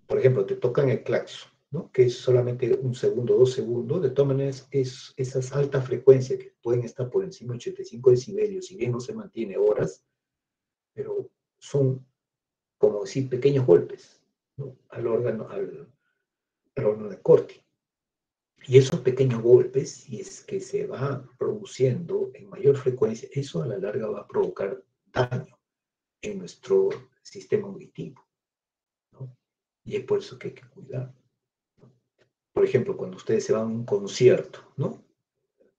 por ejemplo, te tocan el claxon, ¿no?, que es solamente un segundo, 2 segundos, de todas maneras, esas altas frecuencias que pueden estar por encima de 85 decibelios, si bien no se mantiene horas, pero son, como decir, pequeños golpes, ¿no?, al órgano de Corti. Y esos pequeños golpes, si es que se va produciendo en mayor frecuencia, eso a la larga va a provocar daño en nuestro sistema auditivo, ¿no? Y es por eso que hay que cuidar. Por ejemplo, cuando ustedes se van a un concierto, ¿no?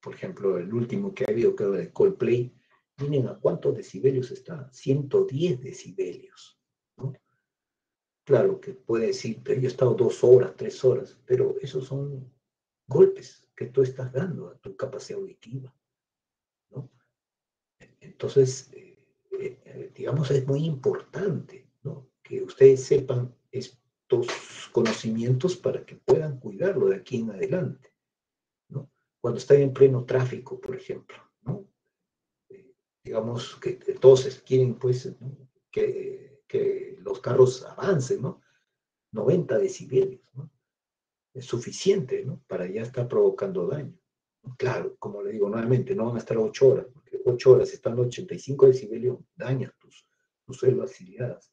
Por ejemplo, el último que ha habido, que era de Coldplay, miren a cuántos decibelios está, 110 decibelios, ¿no? Claro que puede decir, pero yo he estado 2 horas, 3 horas, pero esos son golpes que tú estás dando a tu capacidad auditiva, ¿no? Entonces, digamos, es muy importante, ¿no? Que ustedes sepan estos conocimientos para que puedan cuidarlo de aquí en adelante, ¿no? Cuando están en pleno tráfico, por ejemplo, ¿no? Digamos que todos quieren, pues, ¿no? que los carros avancen, ¿no? 90 decibelios, ¿no? Es suficiente, ¿no? Para ya estar provocando daño. Claro, como le digo nuevamente, no van a estar 8 horas, porque 8 horas estando 85 decibelios dañan tus células ciliadas.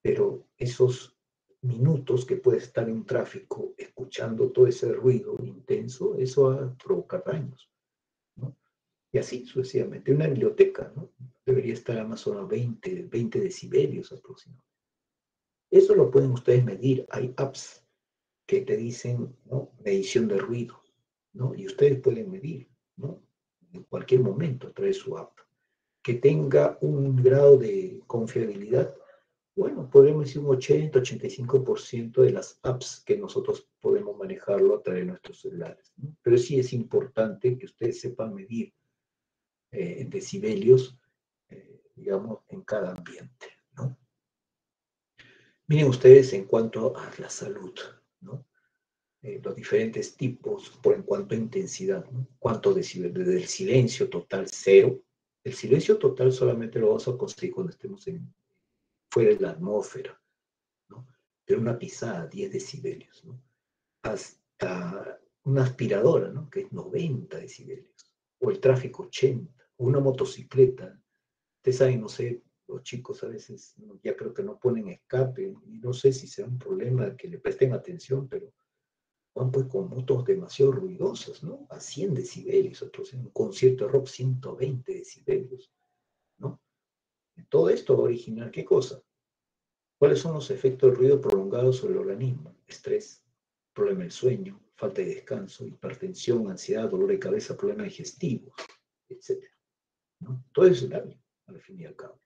Pero esos minutos que puedes estar en un tráfico escuchando todo ese ruido intenso, eso va a provocar daños, ¿no? Y así sucesivamente. Una biblioteca, ¿no? Debería estar a más o menos 20 decibelios aproximadamente. Eso lo pueden ustedes medir. Hay apps que te dicen, ¿no? Medición de ruido, ¿no? Y ustedes pueden medir, ¿no? En cualquier momento a través de su app. Que tenga un grado de confiabilidad, bueno, podemos decir un 80-85% de las apps que nosotros podemos manejarlo a través de nuestros celulares, ¿no? Pero sí es importante que ustedes sepan medir en decibelios, digamos, en cada ambiente, ¿no? Miren ustedes en cuanto a la salud, ¿no? Los diferentes tipos por en cuanto a intensidad, ¿no? ¿Cuánto decibel? Desde el silencio total, cero. El silencio total solamente lo vamos a conseguir cuando estemos fuera de la atmósfera, ¿no? Pero una pisada, 10 decibelios, ¿no? Hasta una aspiradora, ¿no? Que es 90 decibelios. O el tráfico, 80. O una motocicleta. Ustedes saben, no sé, los chicos a veces ya creo que no ponen escape. Y no sé si sea un problema que le presten atención, pero van pues con motos demasiado ruidosas, ¿no? A 100 decibelios, otros en un concierto de rock 120 decibelios, ¿no? Todo esto va a originar, ¿qué cosa? ¿Cuáles son los efectos del ruido prolongado sobre el organismo? Estrés, problema del sueño, falta de descanso, hipertensión, ansiedad, dolor de cabeza, problemas digestivos, etcétera, ¿no? Todo eso es daño, al fin y al cabo.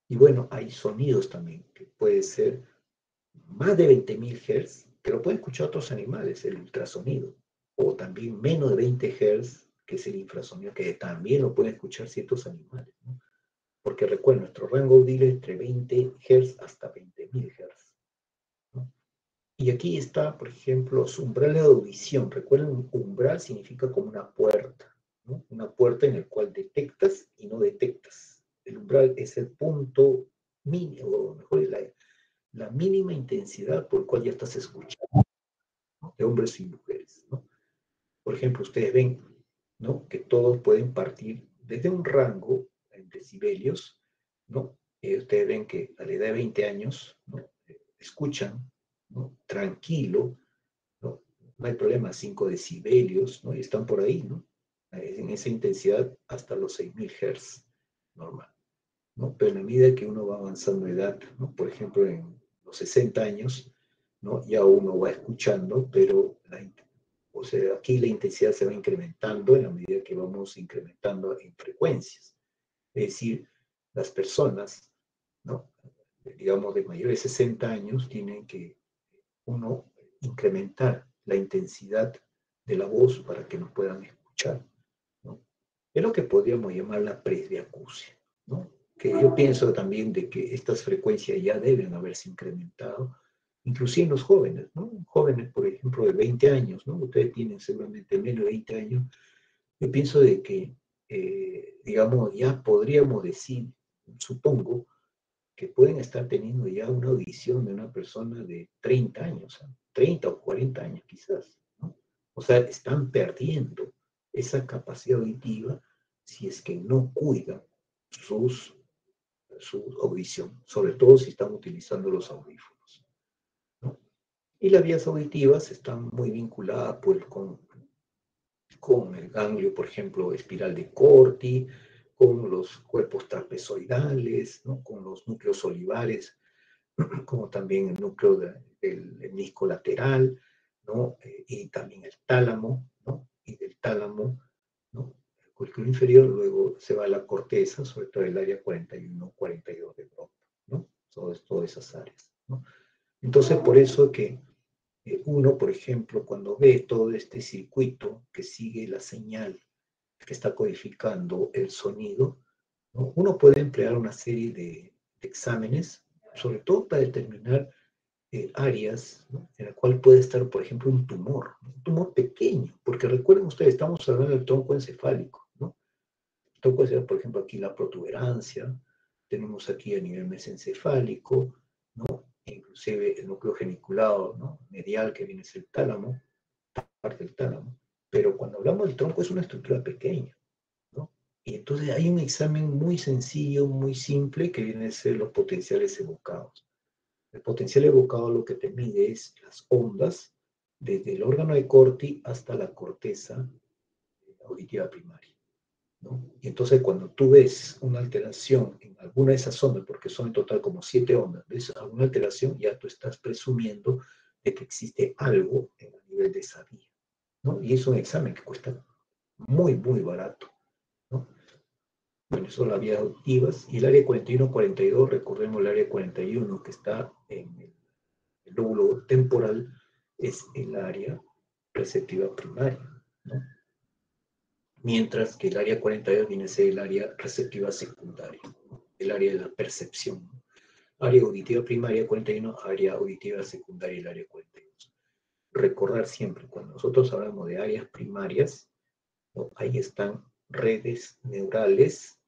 Y bueno, hay sonidos también, que puede ser más de 20.000 Hz, que lo pueden escuchar otros animales, el ultrasonido, o también menos de 20 Hz, que es el infrasonido, que también lo pueden escuchar ciertos animales, ¿no? Porque recuerden, nuestro rango audible es entre 20 Hz hasta 20.000 Hz, ¿no? Y aquí está, por ejemplo, su umbral de audición. Recuerden, umbral significa como una puerta, ¿no? Una puerta en la cual detectas y no detectas. El umbral es el punto mínimo, o mejor es la mínima intensidad por la cual ya estás escuchando, ¿no? De hombres y mujeres, ¿no? Por ejemplo, ustedes ven, ¿no? Que todos pueden partir desde un rango en decibelios, ¿no? Ustedes ven que a la edad de 20 años, ¿no? Escuchan, ¿no? Tranquilo, ¿no? No hay problema, 5 decibelios, ¿no? Y están por ahí, ¿no? En esa intensidad hasta los 6.000 Hz, normal, ¿no? Pero en la medida que uno va avanzando de edad, ¿no? Por ejemplo, en los 60 años, ¿no? Ya uno va escuchando, pero o sea, aquí la intensidad se va incrementando en la medida que vamos incrementando en frecuencias. Es decir, las personas, ¿no? Digamos, de mayores de 60 años, tienen que uno incrementar la intensidad de la voz para que nos puedan escuchar, ¿no? Es lo que podríamos llamar la presbiacusia, ¿no? Que yo pienso también de que estas frecuencias ya deben haberse incrementado, inclusive en los jóvenes, ¿no? Jóvenes, por ejemplo, de 20 años, ¿no? Ustedes tienen seguramente menos de 20 años. Yo pienso de que, digamos, ya podríamos decir, supongo, que pueden estar teniendo ya una audición de una persona de 30 años, 30 o 40 años quizás, ¿no? O sea, están perdiendo esa capacidad auditiva si es que no cuidan su audición, sobre todo si están utilizando los audífonos, ¿no? Y las vías auditivas están muy vinculadas pues, con el ganglio, por ejemplo, espiral de Corti, con los cuerpos trapezoidales, ¿no? Con los núcleos olivares, como también el núcleo del menisco lateral, ¿no? Y también el tálamo, ¿no? Y del tálamo, ¿no? El córtexo inferior, luego se va a la corteza, sobre todo el área 41, 42 de Broca, ¿no? Todas esas áreas, ¿no? Entonces, por eso que uno, por ejemplo, cuando ve todo este circuito que sigue la señal que está codificando el sonido, ¿no? Uno puede emplear una serie de exámenes, sobre todo para determinar áreas, ¿no? En la cual puede estar, por ejemplo, un tumor pequeño, porque recuerden ustedes, estamos hablando del tronco encefálico, ¿no? El tronco encefálico, por ejemplo, aquí la protuberancia, tenemos aquí a nivel mesencefálico, ¿no? E inclusive el núcleo geniculado, ¿no? Medial, que viene a ser el tálamo, parte del tálamo, pero cuando hablamos del tronco es una estructura pequeña, ¿no? Y entonces hay un examen muy sencillo, muy simple, que viene a ser los potenciales evocados. El potencial evocado lo que te mide es las ondas desde el órgano de Corti hasta la corteza auditiva primaria, ¿no? Y entonces cuando tú ves una alteración en alguna de esas ondas, porque son en total como 7 ondas, ves alguna alteración, ya tú estás presumiendo de que existe algo en el nivel de esa vía, ¿no? Y es un examen que cuesta muy, muy barato, ¿no? Bueno, son las vías auditivas. Y el área 41-42, recordemos el área 41 que está en el lóbulo temporal, es el área receptiva primaria, ¿no? Mientras que el área 42 viene a ser el área receptiva secundaria, ¿no? El área de la percepción, ¿no? Área auditiva primaria 41, área auditiva secundaria el área 42. Recordar siempre, cuando nosotros hablamos de áreas primarias, ¿no? Ahí están redes neurales,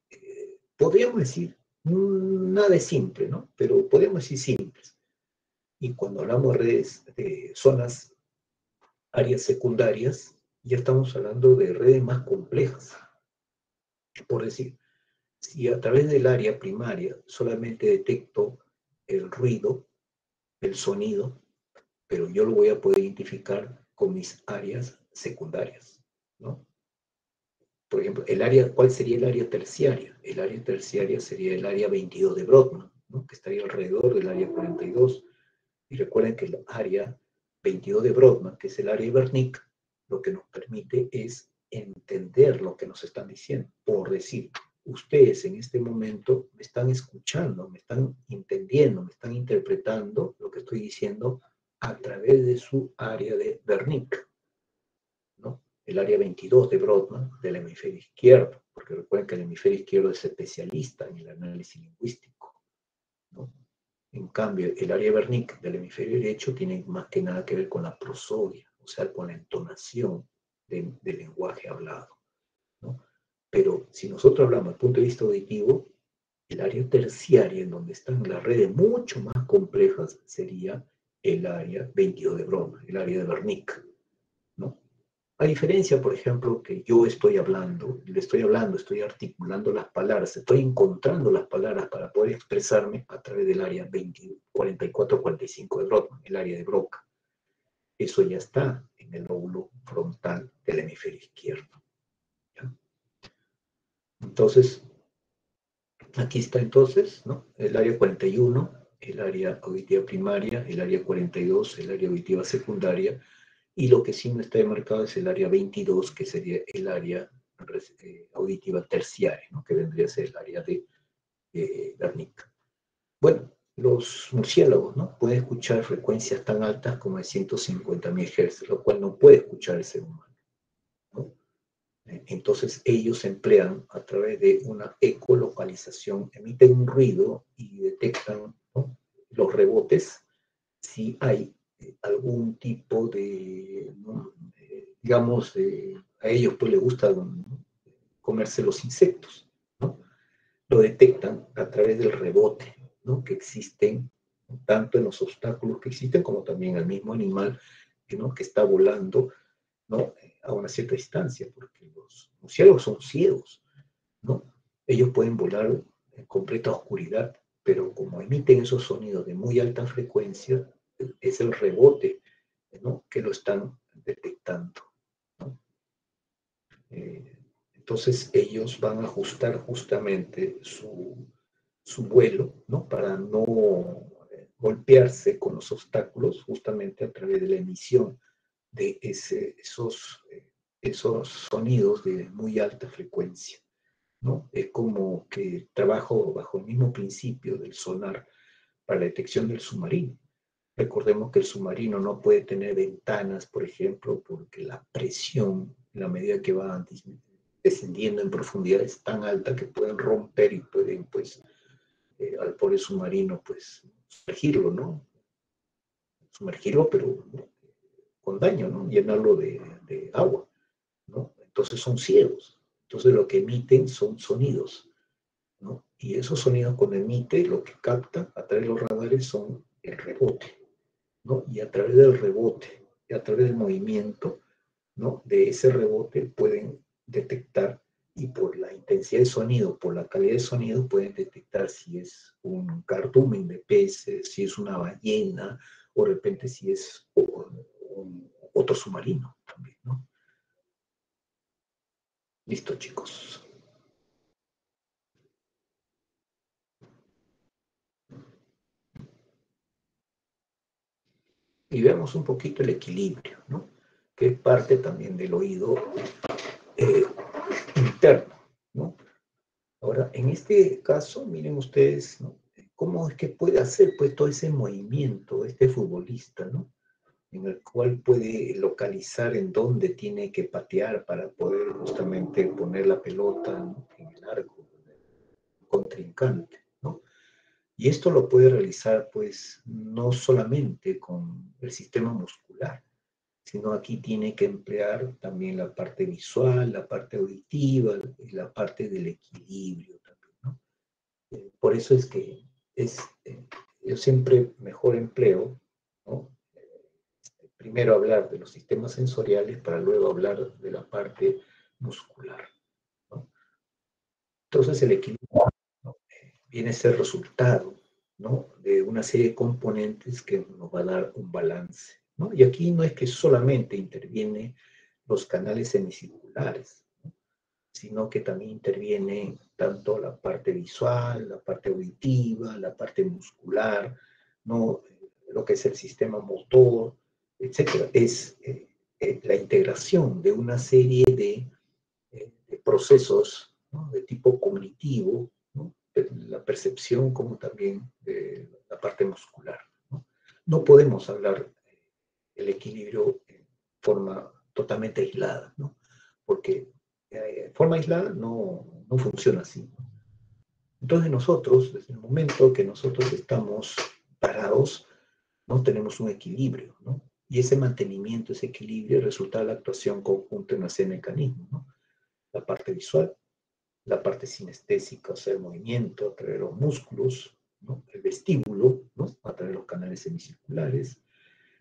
podríamos decir, nada de simple, ¿no? Pero podríamos decir simples. Y cuando hablamos de redes, de zonas, áreas secundarias, ya estamos hablando de redes más complejas. Por decir, si a través del área primaria solamente detecto el ruido, el sonido, pero yo lo voy a poder identificar con mis áreas secundarias, ¿no? Por ejemplo, ¿cuál sería el área terciaria? El área terciaria sería el área 22 de Brodmann, ¿no? Que estaría alrededor del área 42. Y recuerden que el área 22 de Brodmann, que es el área de Wernicke, lo que nos permite es entender lo que nos están diciendo. Por decir, ustedes en este momento me están escuchando, me están entendiendo, me están interpretando lo que estoy diciendo a través de su área de Wernicke, ¿no? El área 22 de Brodmann del hemisferio izquierdo, porque recuerden que el hemisferio izquierdo es especialista en el análisis lingüístico, ¿no? En cambio, el área de Wernicke del hemisferio derecho tiene más que nada que ver con la prosodia, o sea, con la entonación del lenguaje hablado, ¿no? Pero si nosotros hablamos desde el punto de vista auditivo, el área terciaria, en donde están las redes mucho más complejas, sería el área 22 de Brodmann, el área de Wernicke, ¿no? A diferencia, por ejemplo, que yo estoy hablando, estoy articulando las palabras, estoy encontrando las palabras para poder expresarme a través del área 20, 44-45 de Brodmann, el área de Broca. Eso ya está en el lóbulo frontal del hemisferio izquierdo, ¿ya? Entonces, aquí está entonces, ¿no? El área 41, el área auditiva primaria, el área 42, el área auditiva secundaria, y lo que sí no está demarcado es el área 22, que sería el área auditiva terciaria, ¿no? Que vendría a ser el área de Wernicke. Bueno, los murciélagos, ¿no? Pueden escuchar frecuencias tan altas como de 150.000 Hz, lo cual no puede escuchar el ser humano, ¿no? Entonces ellos emplean a través de una ecolocalización, emiten un ruido y detectan, ¿no?, los rebotes si hay algún tipo de, ¿no?, digamos, a ellos pues les gusta, ¿no?, comerse los insectos, ¿no? Lo detectan a través del rebote, ¿no?, que existen tanto en los obstáculos que existen como también al mismo animal, ¿no?, que está volando, ¿no?, a una cierta distancia, porque los murciélagos son ciegos, ¿no? Ellos pueden volar en completa oscuridad, pero como emiten esos sonidos de muy alta frecuencia, es el rebote, ¿no?, que lo están detectando, ¿no? Entonces ellos van a ajustar justamente su vuelo, ¿no? Para no golpearse con los obstáculos justamente a través de la emisión de esos sonidos de muy alta frecuencia, ¿no? Es como que trabajo bajo el mismo principio del sonar para la detección del submarino. Recordemos que el submarino no puede tener ventanas, por ejemplo, porque la presión, en la medida que va descendiendo en profundidad, es tan alta que pueden romper y pueden, pues, al pobre submarino, pues, sumergirlo, ¿no? Sumergirlo, pero ¿no? Con daño, ¿no? Llenarlo de agua, ¿no? Entonces son ciegos. Entonces lo que emiten son sonidos, ¿no? Y esos sonidos cuando emite, lo que capta a través de los radares son el rebote, ¿no? Y a través del rebote, y a través del movimiento, ¿no? De ese rebote pueden detectar, y por la intensidad de sonido, por la calidad de sonido, pueden detectar si es un cardumen de peces, si es una ballena, o de repente si es otro submarino también, ¿no? Listo, chicos. Y veamos un poquito el equilibrio, ¿no? Que es parte también del oído eh, interno, ¿no? Ahora, en este caso, miren ustedes, ¿no? ¿Cómo es que puede hacer pues todo ese movimiento este futbolista, ¿no? En el cual puede localizar en dónde tiene que patear para poder justamente poner la pelota, ¿no? En el arco contrincante, ¿no? Y esto lo puede realizar pues no solamente con el sistema muscular, sino aquí tiene que emplear también la parte visual, la parte auditiva y la parte del equilibrio también, ¿no? Por eso es que es, yo siempre mejor empleo, ¿no? Primero hablar de los sistemas sensoriales para luego hablar de la parte muscular, ¿no? Entonces el equilibrio, ¿no? Viene a ser resultado, ¿no? De una serie de componentes que nos va a dar un balance, ¿no? Y aquí no es que solamente interviene los canales semicirculares, ¿no? Sino que también interviene tanto la parte visual, la parte auditiva, la parte muscular, ¿no? Lo que es el sistema motor, etcétera. Es la integración de una serie de procesos, ¿no? De tipo cognitivo, ¿no? De la percepción como también de la parte muscular, ¿no? No podemos hablar el equilibrio en forma totalmente aislada, ¿no? Porque forma aislada no funciona así. Entonces nosotros, desde el momento que nosotros estamos parados, no tenemos un equilibrio, ¿no? Y ese mantenimiento, ese equilibrio, resulta de la actuación conjunta en una serie de mecanismos, ¿no? La parte visual, la parte sinestésica, o sea, el movimiento a través de los músculos, ¿no? El vestíbulo, ¿no? A través de los canales semicirculares,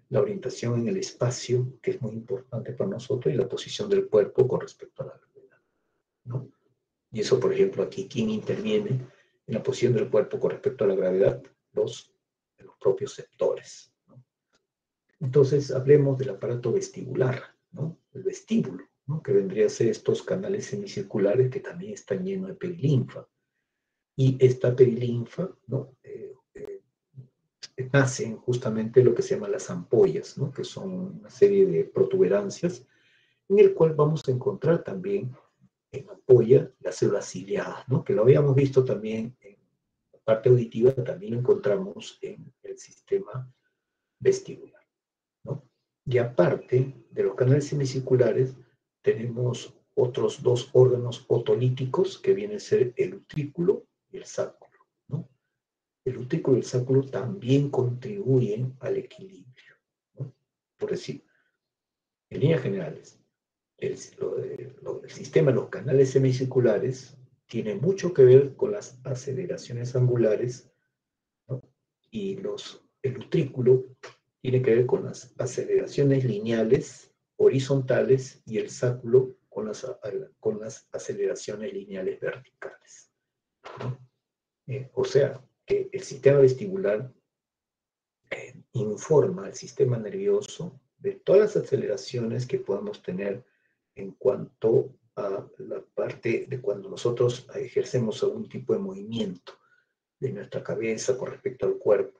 la orientación en el espacio, que es muy importante para nosotros, y la posición del cuerpo con respecto a la gravedad, ¿no? Y eso, por ejemplo, aquí, ¿quién interviene en la posición del cuerpo con respecto a la gravedad? Los propios sectores, ¿no? Entonces, hablemos del aparato vestibular, ¿no? El vestíbulo, ¿no? Que vendría a ser estos canales semicirculares que también están llenos de perilinfa. Y esta perilinfa, ¿no? Nacen justamente lo que se llama las ampollas, ¿no? Que son una serie de protuberancias en el cual vamos a encontrar también en ampolla las células ciliadas, ¿no? Que lo habíamos visto también en la parte auditiva, también lo encontramos en el sistema vestibular, ¿no? Y aparte de los canales semicirculares, tenemos otros dos órganos otolíticos que vienen a ser el utrículo y el sacro, ¿no? El utrículo y el sacro también contribuyen al equilibrio, ¿no? Por decir, en líneas generales, el sistema de los canales semicirculares tiene mucho que ver con las aceleraciones angulares, ¿no? Y el utrículo tiene que ver con las aceleraciones lineales, horizontales, y el sacro con las aceleraciones lineales verticales, ¿no? O sea, que el sistema vestibular informa al sistema nervioso de todas las aceleraciones que podamos tener en cuanto a la parte de cuando nosotros ejercemos algún tipo de movimiento de nuestra cabeza con respecto al cuerpo,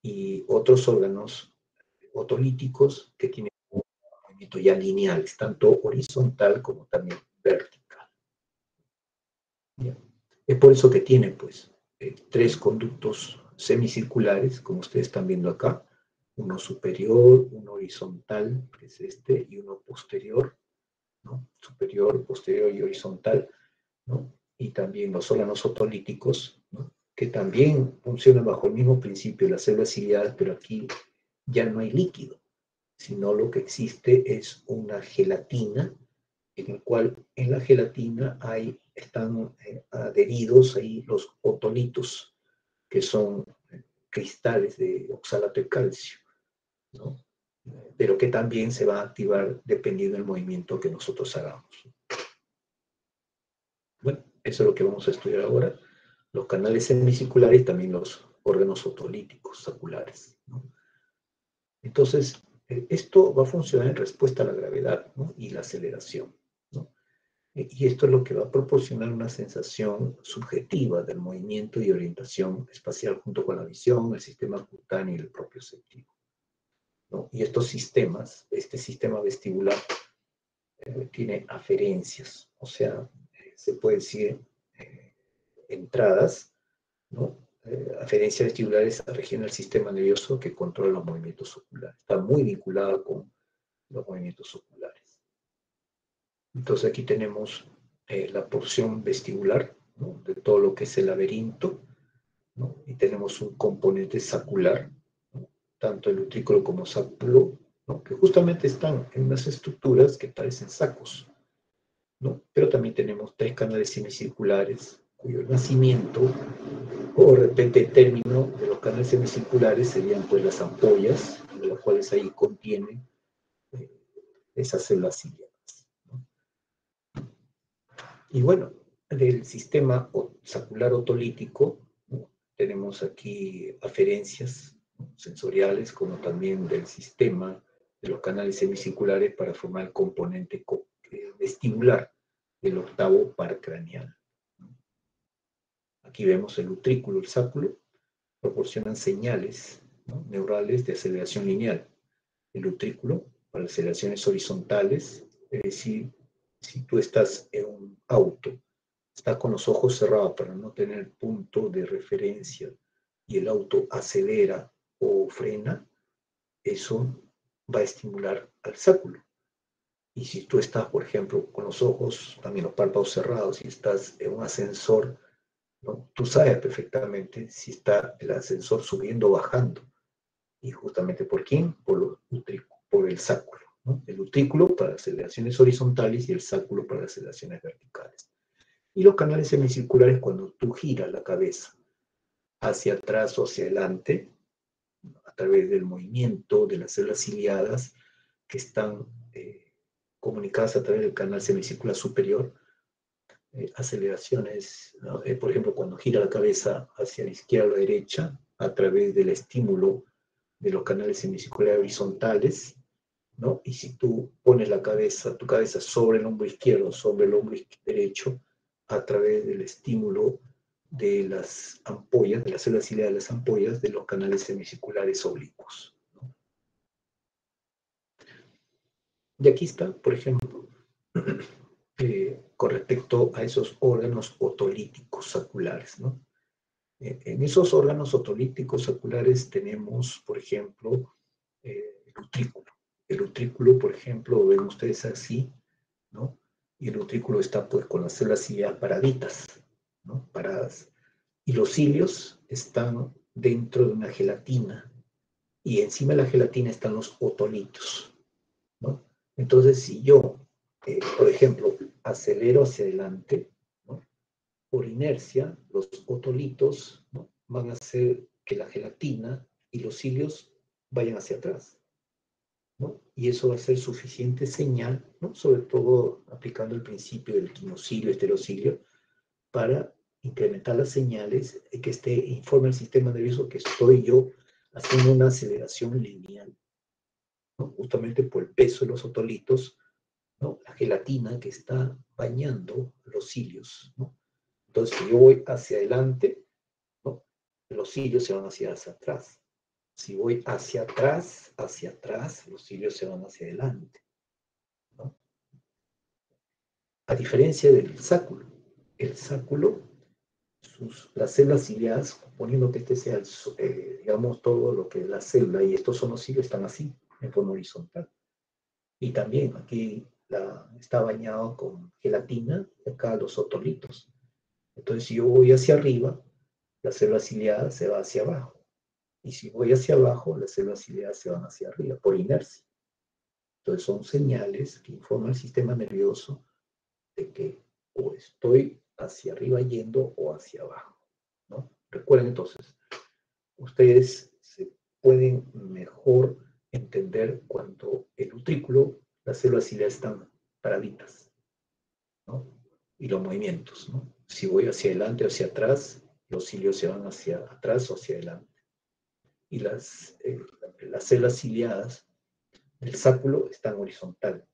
y otros órganos otolíticos que tienen un movimiento ya lineal, tanto horizontal como también vertical. ¿Ya? Es por eso que tiene, pues, tres conductos semicirculares, como ustedes están viendo acá, uno superior, uno horizontal, que es este, y uno posterior, ¿no? Superior, posterior y horizontal, ¿no? Y también los órganos otolíticos, ¿no? Que también funcionan bajo el mismo principio de las células ciliadas, pero aquí ya no hay líquido, sino lo que existe es una gelatina, en el cual en la gelatina están adheridos ahí los otolitos, que son cristales de oxalato de calcio, ¿no? Pero que también se va a activar dependiendo del movimiento que nosotros hagamos. Bueno, eso es lo que vamos a estudiar ahora. Los canales semicirculares y también los órganos otolíticos saculares, ¿no? Entonces, esto va a funcionar en respuesta a la gravedad, ¿no? Y la aceleración, ¿no? Y esto es lo que va a proporcionar una sensación subjetiva del movimiento y orientación espacial junto con la visión, el sistema cutáneo y el propioceptivo, ¿no? Y estos sistemas, este sistema vestibular tiene aferencias, o sea, se puede decir entradas, ¿no? Aferencia vestibular es la región del sistema nervioso que controla los movimientos oculares. Está muy vinculada con los movimientos oculares. Entonces aquí tenemos la porción vestibular, ¿no? De todo lo que es el laberinto, ¿no? Y tenemos un componente sacular, ¿no? Tanto el utrículo como sáculo, ¿no? Que justamente están en unas estructuras que parecen sacos, ¿no? Pero también tenemos tres canales semicirculares, cuyo nacimiento, o de repente el término de los canales semicirculares serían pues las ampollas, de las cuales ahí contienen eh, esas células ciliadas, ¿no? Y bueno, del sistema sacular otolítico, ¿no? Tenemos aquí aferencias, ¿no? Sensoriales, como también del sistema de los canales semicirculares para formar el componente vestibular del octavo par craneal. Aquí vemos el utrículo, el sáculo, proporcionan señales, ¿no? Neurales de aceleración lineal. El utrículo para aceleraciones horizontales, es decir, si tú estás en un auto, está con los ojos cerrados para no tener punto de referencia y el auto acelera o frena, eso va a estimular al sáculo. Y si tú estás, por ejemplo, con los ojos, también los párpados cerrados, y estás en un ascensor, ¿no? Tú sabes perfectamente si está el ascensor subiendo o bajando. ¿Y justamente por quién? Por el sáculo, ¿no? El utrículo para aceleraciones horizontales y el sáculo para aceleraciones verticales. Y los canales semicirculares cuando tú giras la cabeza hacia atrás o hacia adelante, a través del movimiento de las células ciliadas que están comunicadas a través del canal semicircular superior, aceleraciones, ¿no? Por ejemplo, cuando gira la cabeza hacia la izquierda o la derecha, a través del estímulo de los canales semicirculares horizontales, ¿no? Y si tú pones tu cabeza sobre el hombro izquierdo, sobre el hombro derecho, a través del estímulo de las ampollas, de las células ciliadas de las ampollas, de los canales semicirculares oblicuos, ¿no? Y aquí está, por ejemplo, con respecto a esos órganos otolíticos saculares, ¿no? En esos órganos otolíticos saculares tenemos, por ejemplo, el utrículo. El utrículo, por ejemplo, lo ven ustedes así, ¿no? Y el utrículo está pues con las células ciliadas paraditas, ¿no? Paradas. Y los cilios están dentro de una gelatina. Y encima de la gelatina están los otolitos, ¿no? Entonces, si yo, por ejemplo, acelero hacia adelante, ¿no? Por inercia, los otolitos, ¿no? Van a hacer que la gelatina y los cilios vayan hacia atrás, ¿no? Y eso va a ser suficiente señal, ¿no? Sobre todo aplicando el principio del quinocilio, esterocilio, para incrementar las señales y que informe el sistema nervioso que estoy yo haciendo una aceleración lineal, ¿no? Justamente por el peso de los otolitos, ¿no? La gelatina que está bañando los cilios, ¿no? Entonces, si yo voy hacia adelante, ¿no? Los cilios se van hacia atrás. Si voy hacia atrás, los cilios se van hacia adelante, ¿no? A diferencia del sáculo. El sáculo, las células ciliadas, suponiendo que este sea, digamos, todo lo que es la célula, y estos son los cilios, están así, en forma horizontal. Y también aquí está bañado con gelatina, y acá los otolitos. Entonces, si yo voy hacia arriba, la célula ciliada se va hacia abajo. Y si voy hacia abajo, las células ciliadas se van hacia arriba, por inercia. Entonces, son señales que informan al sistema nervioso de que o estoy hacia arriba yendo o hacia abajo, ¿no? Recuerden entonces, ustedes se pueden mejor entender cuando el utrículo, las células ciliadas están paraditas, ¿no? Y los movimientos, ¿no? Si voy hacia adelante o hacia atrás, los cilios se van hacia atrás o hacia adelante. Y las células ciliadas del sáculo están horizontal,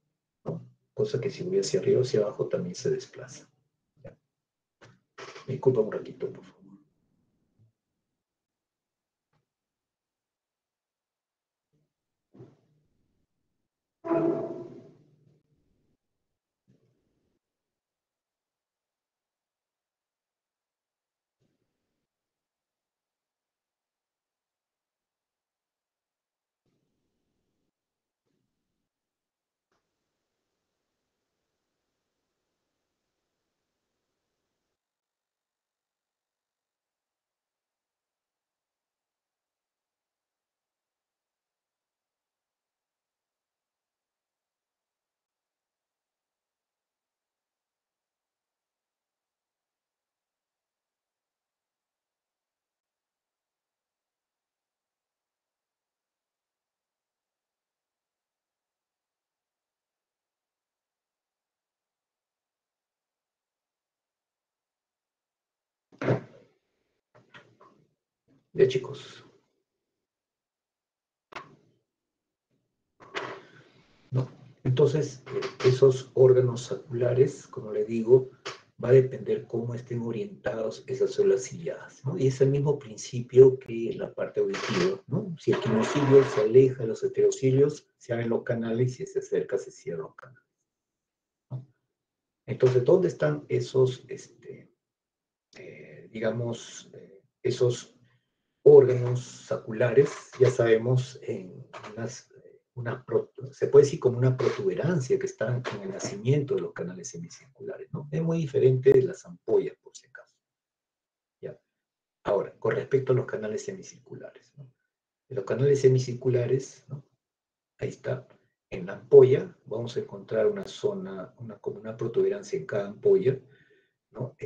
¿no? Cosa que si voy hacia arriba o hacia abajo también se desplaza. ¿Ya? Me disculpa un ratito, por favor. Ya, chicos, ¿no? Entonces, esos órganos saculares, como le digo, va a depender cómo estén orientados esas células ciliadas, ¿no? Y es el mismo principio que la parte auditiva, ¿no? Si el quinocilio se aleja de los heterocilios, se abren los canales y si se acerca, se cierran los canales, ¿no? Entonces, ¿dónde están esos, digamos, esos órganos saculares? Ya sabemos, en se puede decir como una protuberancia que está en el nacimiento de los canales semicirculares, ¿no? Es muy diferente de las ampollas, por si acaso. ¿Ya? Ahora, con respecto a los canales semicirculares, ¿no? En los canales semicirculares, ¿no? Ahí está. En la ampolla vamos a encontrar una zona, como una protuberancia en cada ampolla, ¿no?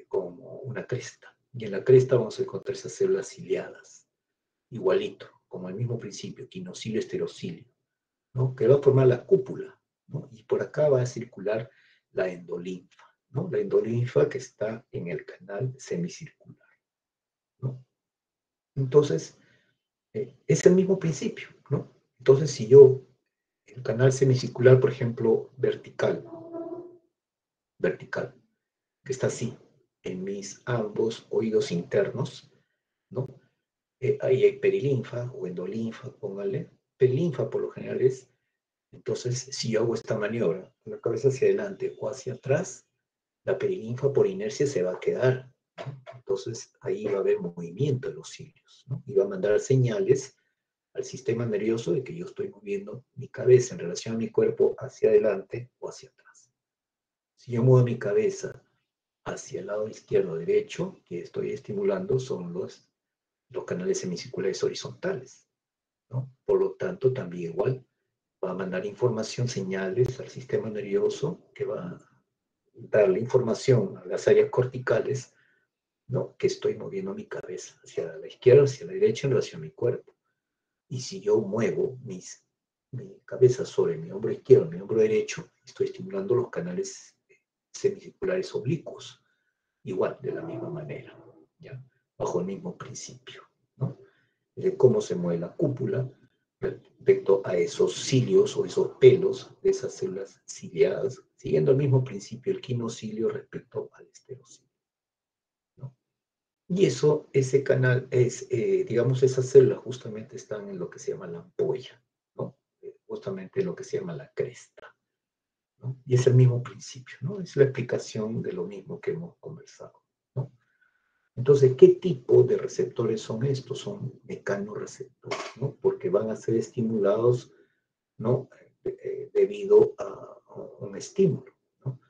Como una cresta. Y en la cresta vamos a encontrar esas células ciliadas, igualito, como el mismo principio, quinocilio, esterocilio, ¿no? Que va a formar la cúpula, ¿no? Y por acá va a circular la endolinfa, ¿no? La endolinfa que está en el canal semicircular, ¿no? Entonces, es el mismo principio, ¿no? Entonces, si yo, el canal semicircular, por ejemplo, vertical, que está así, en mis ambos oídos internos, ¿no? Ahí hay perilinfa o endolinfa, póngale. Perilinfa por lo general es, entonces, si yo hago esta maniobra, con la cabeza hacia adelante o hacia atrás, la perilinfa por inercia se va a quedar, ¿no? Entonces, ahí va a haber movimiento de los cilios, ¿no? Y va a mandar señales al sistema nervioso de que yo estoy moviendo mi cabeza en relación a mi cuerpo hacia adelante o hacia atrás. Si yo muevo mi cabeza hacia el lado izquierdo o derecho, que estoy estimulando son los canales semicirculares horizontales, ¿no? Por lo tanto, también igual va a mandar información, señales al sistema nervioso que va a darle información a las áreas corticales, ¿no? Que estoy moviendo mi cabeza hacia la izquierda, hacia la derecha en relación a mi cuerpo. Y si yo muevo mi cabeza sobre mi hombro izquierdo, mi hombro derecho, estoy estimulando los canales semicirculares oblicuos, igual, de la misma manera, ¿ya? Bajo el mismo principio, ¿no? De cómo se mueve la cúpula, respecto a esos cilios o esos pelos de esas células ciliadas, siguiendo el mismo principio, el quinocilio respecto al esterocilio, ¿no? Y eso, ese canal, digamos, esas células justamente están en lo que se llama la ampolla, ¿no? Justamente en lo que se llama la cresta, ¿no? Y es el mismo principio, ¿no? Es la explicación de lo mismo que hemos conversado, ¿no? Entonces, ¿qué tipo de receptores son estos? Son mecanorreceptores, ¿no? Porque van a ser estimulados, ¿no? Debido a un estímulo, ¿no?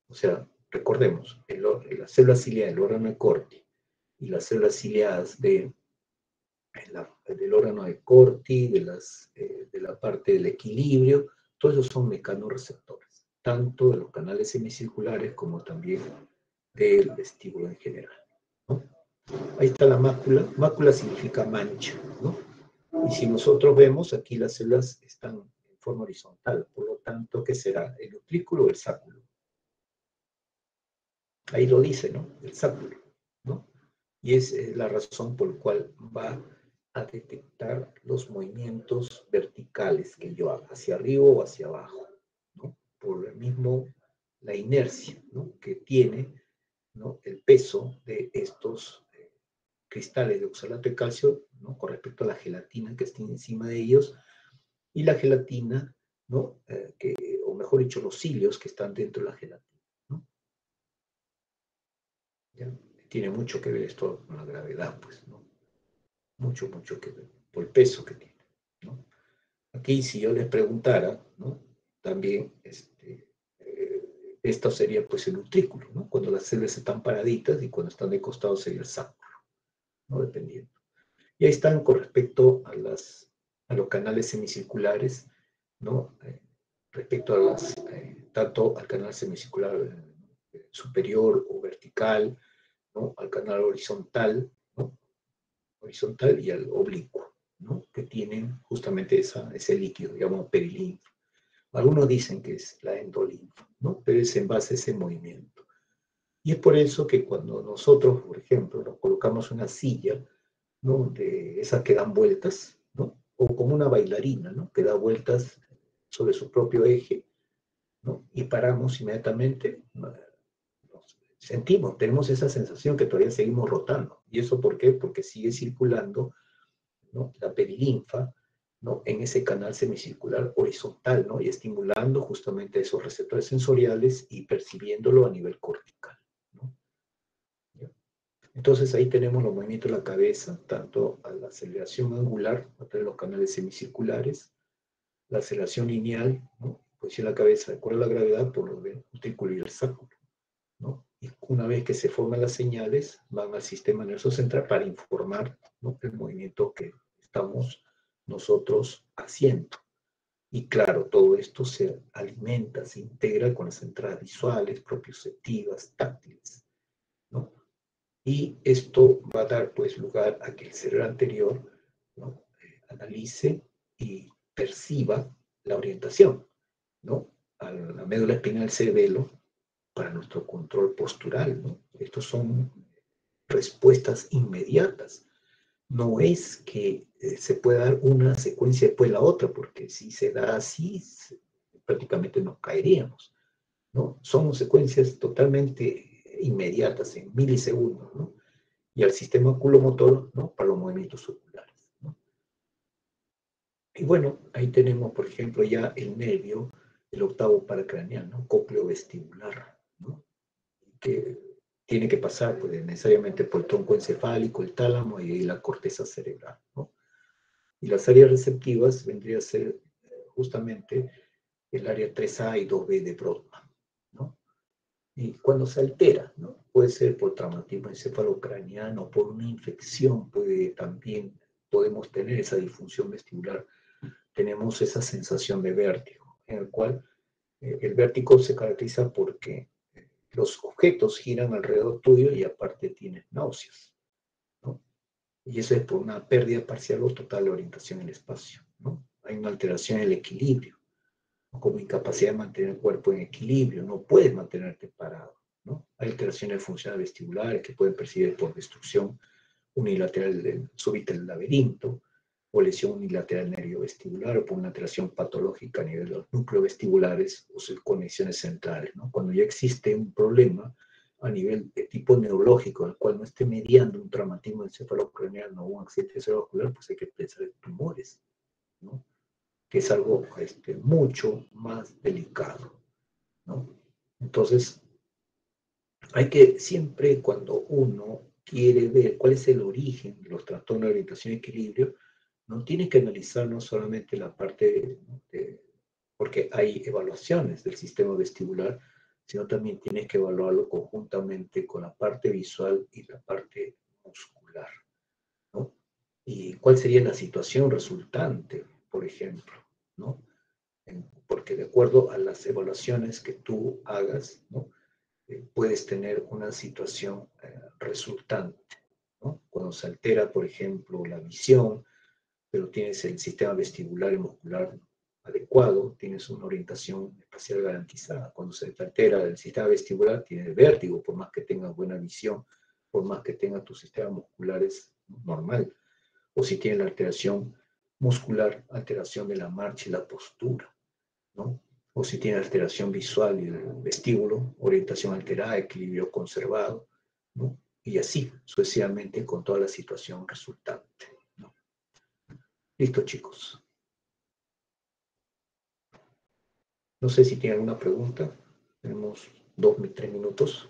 O sea, recordemos, las células ciliadas del órgano de Corti y las células ciliadas del órgano de Corti, de la parte del equilibrio, todos esos son mecanorreceptores, tanto de los canales semicirculares como también del vestíbulo en general, ¿no? Ahí está la mácula. Mácula significa mancha, ¿no? Y si nosotros vemos, aquí las células están en forma horizontal, por lo tanto, ¿qué será? ¿El utrículo o el sáculo? Ahí lo dice, ¿no? El sáculo, ¿no? Y es la razón por la cual va a detectar los movimientos verticales que yo haga, hacia arriba o hacia abajo, ¿no? Por el mismo, la inercia, ¿no? Que tiene, ¿no? El peso de estos cristales de oxalato de calcio, ¿no? Con respecto a la gelatina que está encima de ellos, y la gelatina, ¿no? O mejor dicho, los cilios que están dentro de la gelatina, ¿no? ¿Ya? Tiene mucho que ver esto con la gravedad, pues, ¿no? Mucho, mucho que ver, por el peso que tiene, ¿no? Aquí, si yo les preguntara, ¿no? También, esto sería, pues, el utrículo, ¿no? Cuando las células están paraditas y cuando están de costado sería el sáculo, ¿no? Dependiendo. Y ahí están con respecto a los canales semicirculares, ¿no? Respecto a tanto al canal semicircular superior o vertical, ¿no? Al canal horizontal, ¿no? Horizontal y al oblicuo, ¿no? Que tienen justamente ese líquido, digamos, perilinfo. Algunos dicen que es la endolinfa, ¿no? Pero es en base a ese movimiento. Y es por eso que cuando nosotros, por ejemplo, nos colocamos una silla, ¿no? De esas que dan vueltas, ¿no? O como una bailarina, ¿no? Que da vueltas sobre su propio eje, ¿no? Y paramos inmediatamente, ¿no? Nos sentimos, tenemos esa sensación que todavía seguimos rotando. ¿Y eso por qué? Porque sigue circulando, ¿no? La perilinfa, ¿no? En ese canal semicircular horizontal, ¿no? Y estimulando justamente esos receptores sensoriales y percibiéndolo a nivel cortical, ¿no? Entonces ahí tenemos los movimientos de la cabeza, tanto a la aceleración angular a través de los canales semicirculares, la aceleración lineal, ¿no? Pues en la cabeza, de acuerdo a la gravedad, por lo del utrículo y el sáculo, ¿no? Y una vez que se forman las señales, van al sistema nervioso central para informar, ¿no? El movimiento que estamos nosotros haciendo. Y claro, todo esto se alimenta, se integra con las entradas visuales, propioceptivas, táctiles, ¿no? Y esto va a dar pues lugar a que el cerebro anterior, ¿no? Analice y perciba la orientación, ¿no? A la médula espinal del cerebelo para nuestro control postural, ¿no? Estos son respuestas inmediatas. No es que se pueda dar una secuencia después de la otra, porque si se da así, prácticamente nos caeríamos, ¿no? Son secuencias totalmente inmediatas, en milisegundos, ¿no? Y al sistema oculomotor, ¿no? Para los movimientos oculares, ¿no? Y bueno, ahí tenemos, por ejemplo, ya el nervio, el octavo paracraneal, ¿no? Cócleo-vestibular, ¿no? Que tiene que pasar pues, necesariamente por el tronco encefálico, el tálamo y la corteza cerebral, ¿no? Y las áreas receptivas vendría a ser justamente el área 3A y 2B de Brodmann, ¿no? Y cuando se altera, ¿no? Puede ser por traumatismo encefalocraniano, por una infección, podemos tener esa disfunción vestibular, tenemos esa sensación de vértigo, en el cual el vértigo se caracteriza porque los objetos giran alrededor tuyo y aparte tienes náuseas, ¿no? Y eso es por una pérdida parcial o total de orientación en el espacio, ¿no? Hay una alteración en el equilibrio, ¿no? Como incapacidad de mantener el cuerpo en equilibrio, no puedes mantenerte parado, ¿no? Hay alteraciones funcionales vestibulares que pueden percibir por destrucción unilateral súbita del laberinto, o lesión unilateral nerviovestibular, o por una alteración patológica a nivel de los núcleos vestibulares o sus conexiones centrales, ¿no? Cuando ya existe un problema a nivel de tipo neurológico, al cual no esté mediando un traumatismo encefalocraneano o un accidente cerebrovascular, pues hay que pensar en tumores, ¿no? Que es algo mucho más delicado, ¿no? Entonces, hay que siempre, cuando uno quiere ver cuál es el origen de los trastornos de orientación y equilibrio, no tiene que analizar no solamente la parte porque hay evaluaciones del sistema vestibular, sino también tienes que evaluarlo conjuntamente con la parte visual y la parte muscular, ¿no? ¿Y cuál sería la situación resultante, por ejemplo, ¿no? Porque de acuerdo a las evaluaciones que tú hagas, ¿no? Puedes tener una situación resultante, ¿no? Cuando se altera, por ejemplo, la visión, pero tienes el sistema vestibular y muscular adecuado, tienes una orientación espacial garantizada. Cuando se te altera el sistema vestibular, tienes vértigo, por más que tengas buena visión, por más que tengas tu sistema muscular es normal. O si tienes la alteración muscular, alteración de la marcha y la postura, ¿no? O si tiene alteración visual y el vestíbulo, orientación alterada, equilibrio conservado, ¿no? Y así sucesivamente con toda la situación resultante, ¿no? Listo, chicos. No sé si tienen alguna pregunta. Tenemos 2, 3 minutos.